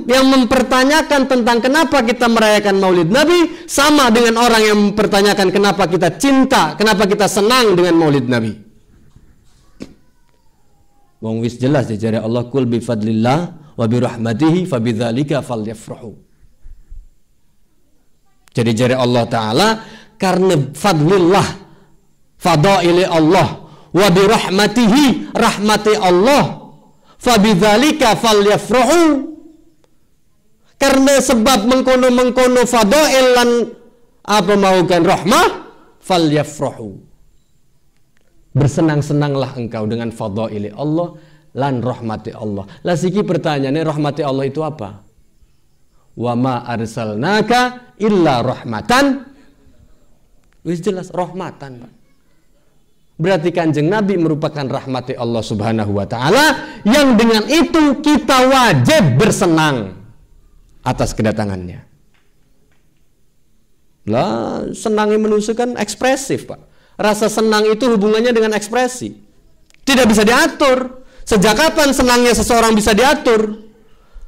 C: yang mempertanyakan tentang kenapa kita merayakan Maulid Nabi sama dengan orang yang mempertanyakan kenapa kita cinta, kenapa kita senang dengan Maulid Nabi. Wong wis jelas jare Allah kul bi fadlillah wa bi rahmatihi fabidzalika falyafrahu. Jadi jare Allah taala karena fadlillah fadaili Allah wa bi rahmatihi rahmati Allah fabidzalika falyafrahu. Karena sebab mengkono fadail lan apa maukan rahmah falyafrahu. Bersenang-senanglah engkau dengan fadaili Allah lan rahmati Allah. Lah siki pertanyaannya rahmati Allah itu apa? Wa ma arsalnaka illa rahmatan. Wis jelas rahmatan, Pak. Berarti Kanjeng Nabi merupakan rahmati Allah Subhanahu wa taala yang dengan itu kita wajib bersenang atas kedatangannya. Lah senangnya manusia kan ekspresif, Pak. Rasa senang itu hubungannya dengan ekspresi. Tidak bisa diatur. Sejak kapan senangnya seseorang bisa diatur?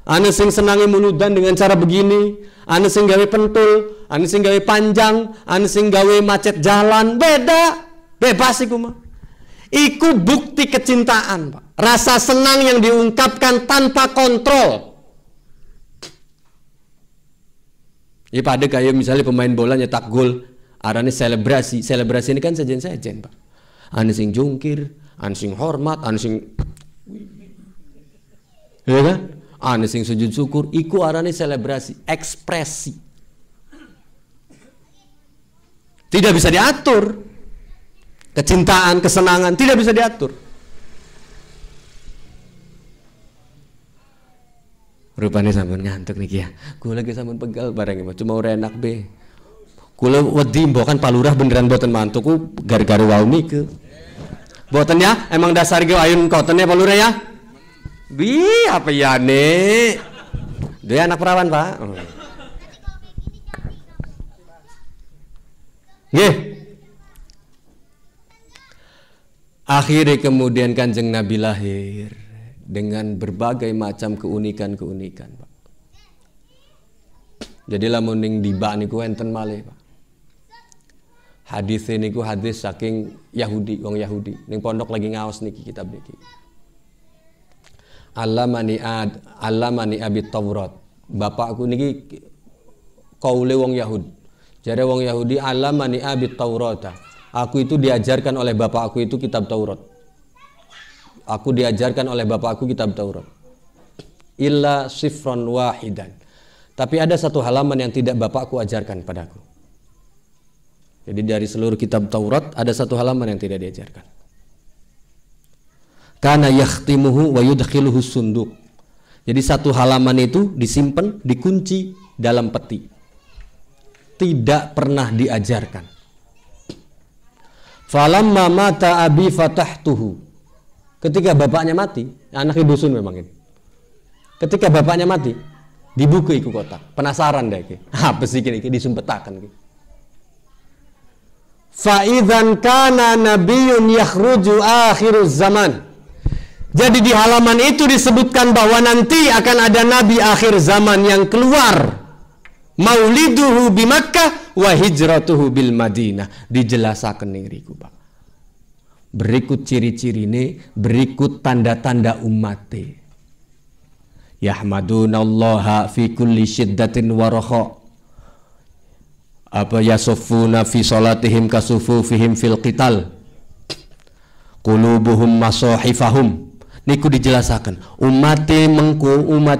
C: Ane sing senangnya muludan dengan cara begini, ane sing gawe pentul, ane sing gawe panjang, ane sing gawe macet jalan, beda. Bebas iku mah. Iku bukti kecintaan, Pak. Rasa senang yang diungkapkan tanpa kontrol. Ya pada kayak misalnya pemain bola nyetak gol, arane selebrasi. Selebrasi ini kan sejen-sejen, Pak. Ane sing jungkir, ane sing hormat, ane sing ya kan? Ane sing sujud syukur, iku arane selebrasi, ekspresi. Tidak bisa diatur. Kecintaan, kesenangan tidak bisa diatur. Rupanya sampun ngantuk niki ya. Kula lagi sampun pegal bareng cuma ora enak be. Kula wedi mbok kan palurah beneran boten mantuku gara-gara wau niku. Boten ya, emang dasar ge ayun kotennya palurah ya. Bi apa ya nek? Dia anak perawan, Pak. Nggih. Akhirnya kemudian Kanjeng Nabi lahir dengan berbagai macam keunikan-keunikan, Pak. Jadi lamun ning dibak niku enten malih, Pak. Hadis niku hadis saking Yahudi, wong Yahudi. Ning pondok lagi ngaos niki kitab niki. Allamani abi Taurat. Bapakku niki kaule wong Yahudi. Jare wong Yahudi allamani abi Taurata. Aku itu diajarkan oleh bapakku itu kitab Taurat. Aku diajarkan oleh bapakku kitab Taurat. Illa sifron wahidan. Tapi ada satu halaman yang tidak bapakku ajarkan padaku. Jadi dari seluruh kitab Taurat ada satu halaman yang tidak diajarkan. Kana yakhtimuhu wa yudkhiluhu sunduk. Jadi satu halaman itu disimpan, dikunci dalam peti. Tidak pernah diajarkan. Falamma mata abi fatahtuhu. Ketika bapaknya mati, anak dusun memang ini. Ketika bapaknya mati, dibuka iku kotak. Penasaran deh iki. Apa sih iki disumpetaken iki. Fa idzan kana nabiyyun yakhruju akhiruz zaman. Jadi di halaman itu disebutkan bahwa nanti akan ada nabi akhir zaman yang keluar. Mauliduhu bi Makkah wa hijratuhu bil Madinah. Dijelasaken niku, Pak. Berikut ciri-cirine, berikut tanda-tanda ummate. Yahmadunallaha fi kulli syiddatin wa raha. Apa yasuffuna fi salatihim kasufufihim fil qital. Qulubuhum masahifahum. Niku dijelasakan umat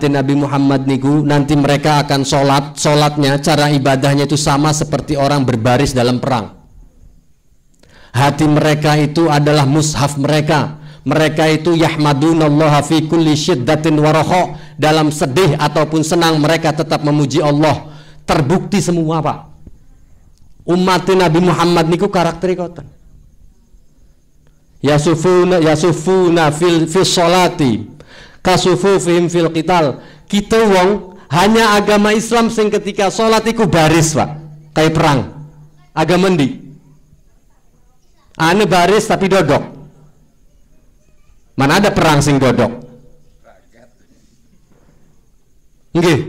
C: Nabi Muhammad niku nanti mereka akan solatnya cara ibadahnya itu sama seperti orang berbaris dalam perang. Hati mereka itu adalah mushaf mereka. Mereka itu yahmadunallaha fi kulli syiddatin wa raha. Dalam sedih ataupun senang mereka tetap memuji Allah. Terbukti semua, Pak. Umat Nabi Muhammad niku karakter koten. Yasufuna fil sholati kasufufihim fil qital. Kita wong hanya agama Islam sing ketika sholat iku baris, Pak. Kayak perang. Agama ndi? Ane baris tapi dodok. Mana ada perang sing dodok? Nggih.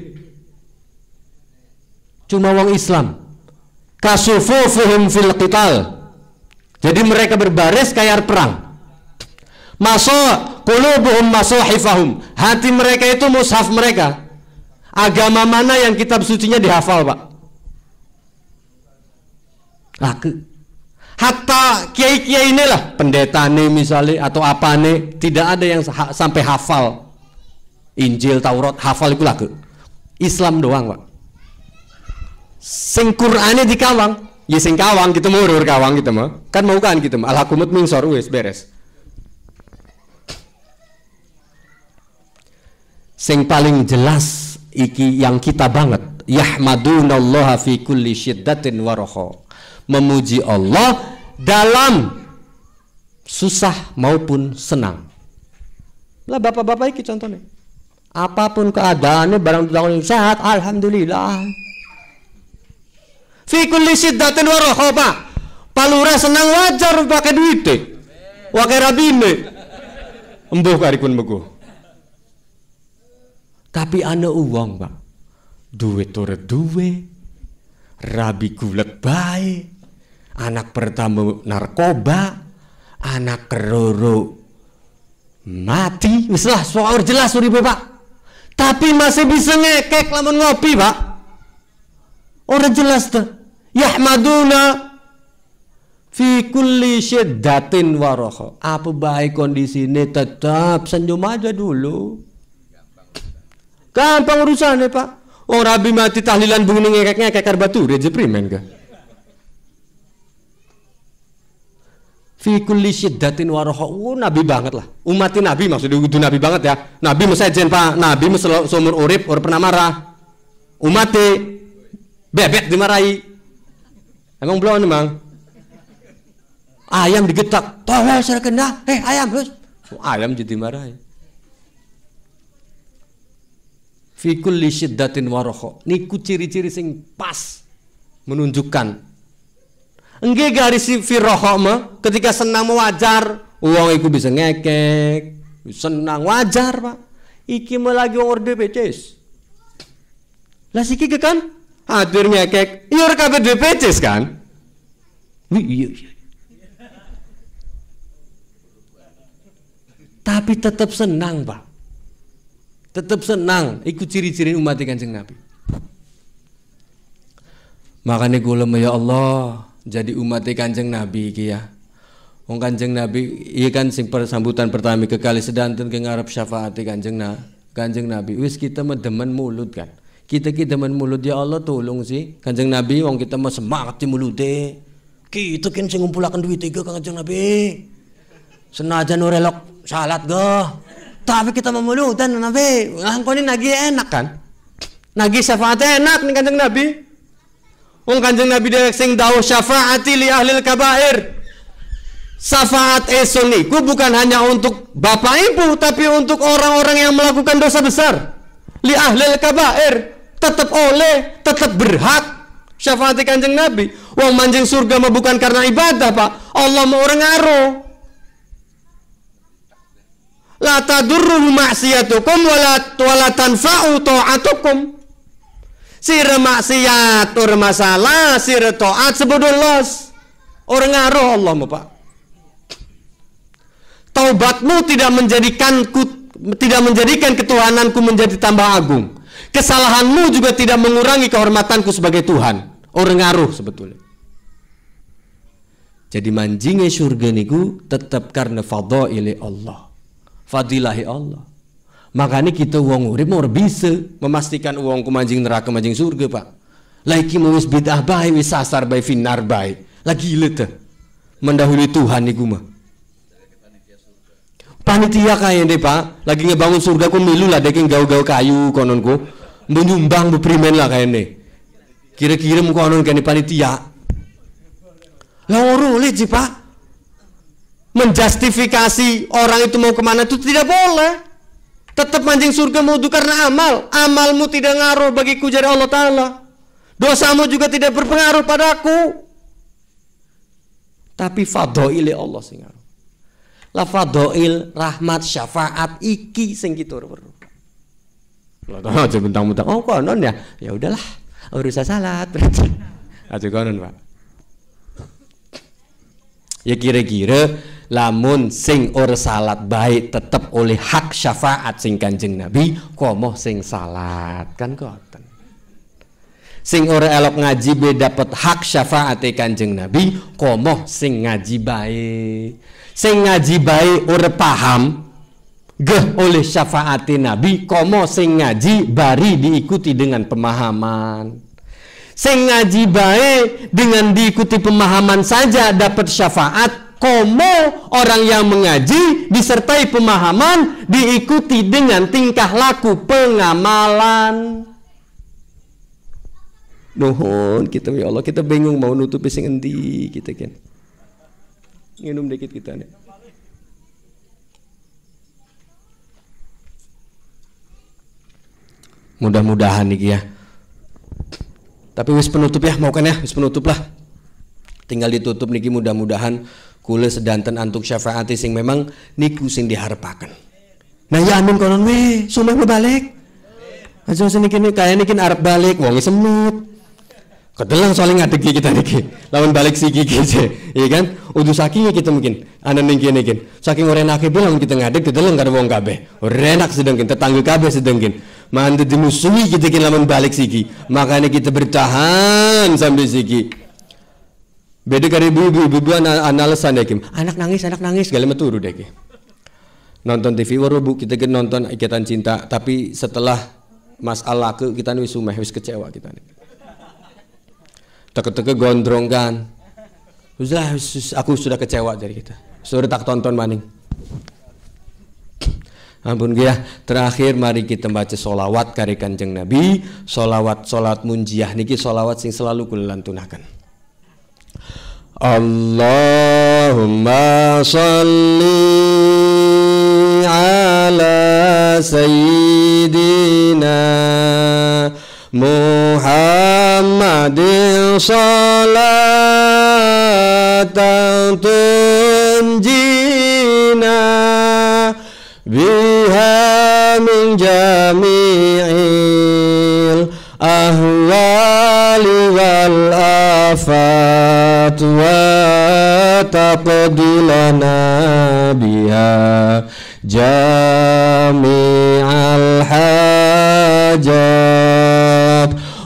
C: Cuma wong Islam. Kasufufihim fil qital. Jadi mereka berbaris kayak perang. qulubuhum masahifahum. Hati mereka itu mushaf mereka. Agama mana yang kitab sucinya dihafal, Pak? Hatta kiai-kiai inilah, pendeta nih misalnya atau apa nih, tidak ada yang sampai hafal Injil, Taurat, hafal itu lagu. Islam doang, Pak. Sing Qur'ane dikawang, ya sing kawang kita mau urur kawang kita mah. Kan mau kan kita mah. Al-hakumut mingsor wis beres. Sing paling jelas iki yang kita banget, yahmadunallaha fi kulli syiddatin wa raha. Memuji Allah dalam susah maupun senang. Lah bapak-bapak iki contohnya. Apapun keadaannya barang tukang sehat, alhamdulillah. Fi kulli syiddatin wa raha, Pak. Palura senang wajar pakai duit. Wakai rabine. Embuh karipun mego. Tapi ana uang, Pak. Duit ora duwe. Rabi gulet bae. Anak pertama narkoba, anak keroro mati. Wis lah soal jelas uripe, Pak. Tapi masih bisa ngekek lamun ngopi, Pak. Ora jelas tuh. Yahmaduna fi kulli syiddatin wa raha. Apa baik kondisinya tetap senyum aja dulu. Gampang urusannya, Pak. Oh, Rabi mati tahlilan bunyi ngekek-ngekek karbatu reje primen ka. Fi kulli syiddatin wa raha. Nabi banget lah. Umatin Nabi maksudnya kudu Nabi banget ya. Nabi mesajen, Pak. Nabi seumur urip ora pernah marah. Umate bebek dimarahi. Emang belum emang? Ayam digetak. Tolong saya kena. Ayam terus. Ayam jadi marahi. Fi kulli syiddatin wa raha. Niku ciri-ciri sing pas menunjukkan. Enggak garis fi raha mah ketika senang wajar, uang iku bisa ngekek, senang wajar, Pak. Iki mah lagi wong DPCs. Lah siki kan hadir ngekek, iya ora kabeh DPCs kan? Iya. Tapi tetap senang, Pak. Tetap senang, ikut ciri-ciri umat Kanjeng Nabi. Makanya kula ya Allah, jadi umat Kanjeng Nabi iki ya. Wong Kanjeng Nabi iya kan sing sambutan pertama kekali sedanten ke ngarep syafaat Kanjeng Nabi. Wis kita mah demen mulut kan. Kita demen mulut, ya Allah tolong sih Kanjeng Nabi, wong kita mah semangat di mulute. Kita kan sing ngumpulaken duit iki Kanjeng Nabi. Senajan ora relok salat go. Tapi kita memulutan Nabi, ngangkoni nagi enak kan? Nagi syafaatnya enak nih Kanjeng Nabi. Kanjeng Nabi dewek sing dawuh syafaati li ahlil kabair. Syafaat esun niku bukan hanya untuk bapak ibu, tapi untuk orang-orang yang melakukan dosa besar. Li ahlil kabair, tetap oleh, tetap berhak syafaat Kanjeng Nabi. Wong manjing surga mah bukan karena ibadah, Pak. Allah mau orang ngaruh. La tadurruhu ma'siyatukum wala tanfa'u ta'atukum. Sira maksiat ora masalah, sira taat sebodollos. Ora ngaruh Allah mah, Pak. Taubatmu tidak menjadikan ketuhananku menjadi tambah agung. Kesalahanmu juga tidak mengurangi kehormatanku sebagai Tuhan. Ora ngaruh sebetulnya. Jadi manjinge surga niku tetap karena fadhaili Allah. Fadilahi Allah. Makanya kita uang urip mau bisa memastikan uangku manjing neraka manjing surga, Pak. Lagi mau wis bid'ah bae wis sasar bae finar bae. Lagi gila teh. Mendahului Tuhan niku mah. Panitia kaya deh, Pak. Lagi ngebangun surga ku milu lah dek gawe-gawe kayu kononku. Menyumbang beprimen lah kayaknya. Kira-kira mu konon kene panitia. Lah ora sih, Pak. Menjustifikasi orang itu mau kemana itu tidak boleh. Tetap manjing surga mau karena amal. Amalmu tidak ngaruh bagiku dari Allah Ta'ala. Dosamu juga tidak berpengaruh padaku. Tapi fadhaili Allah sing ngaruh. La fadhail, rahmat, syafaat iki sing kita perlu. Lah aja bentang-bentang. Oh konon ya. Ya udahlah. Urusan salat berarti. Aja konon, Pak. Ya kira-kira lamun sing ora salat baik tetep oleh hak syafaat sing Kanjeng Nabi, komo sing salat kan ngoten. Sing ora elok ngaji be dapat hak syafaat Kanjeng Nabi, komo sing ngaji baik. Sing ngaji baik ora paham geh oleh syafaat Nabi, komo sing ngaji bari diikuti dengan pemahaman. Sing ngaji baik dengan diikuti pemahaman saja dapat syafaat, komo orang yang mengaji disertai pemahaman diikuti dengan tingkah laku pengamalan. Nuhun kita ya Allah, kita bingung mau nutupi sing endi kita kan. Nginum dikit kita nih. Mudah-mudahan nih ya. Tapi wis penutup ya, mau kan ya, wis penutup lah. Tinggal ditutup niki, mudah-mudahan kula sedanten antuk syafaat sing memang niku sing diharepaken. Nah ya amin konon we, sumeh balik. Aja seniki kaya niki arep balik, wong semut. Kedelang soalnya ngadegi kita niki. Lawan balik si gigi aja, iya kan? Udah saking kita mungkin, ana niki niki. Saking ora enake bilang kita ngadeg kedelang karo wong kabeh. Ora enak sedengkin, tetangga kabeh sedengkin. Mantu dimusuhi kita kin lamun balik siki. Makanya kita bertahan sampai siki. Beda karo ibu-ibu alasan deh Kim. Anak nangis gale meturu deh Kim. Nonton TV waru Bu, kita kan nonton Ikatan Cinta, tapi setelah masalah ke kita wis sumeh, wis kecewa kita nih. Teke-teke gondrong kan. Aku sudah kecewa dari kita. Sudah tak tonton maning. Ampun ya, terakhir mari kita baca solawat kari Kanjeng Nabi. Solawat munjiah niki solawat sing selalu kula lantunaken. Allahumma sholli ala sayyidina Muhammadin sholatan tunjina biha min jami'il ahwali wal afat wa taqdilana biha jami'al hajat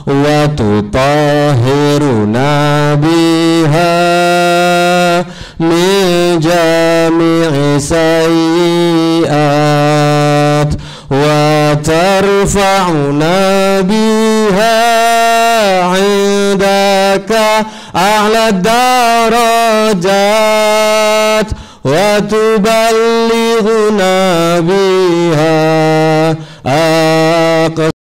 C: wa tutahhiruna biha min jami'i sayyi'at wa tarfa'una biha 'indaka a'la darajat wa tuballighuna biha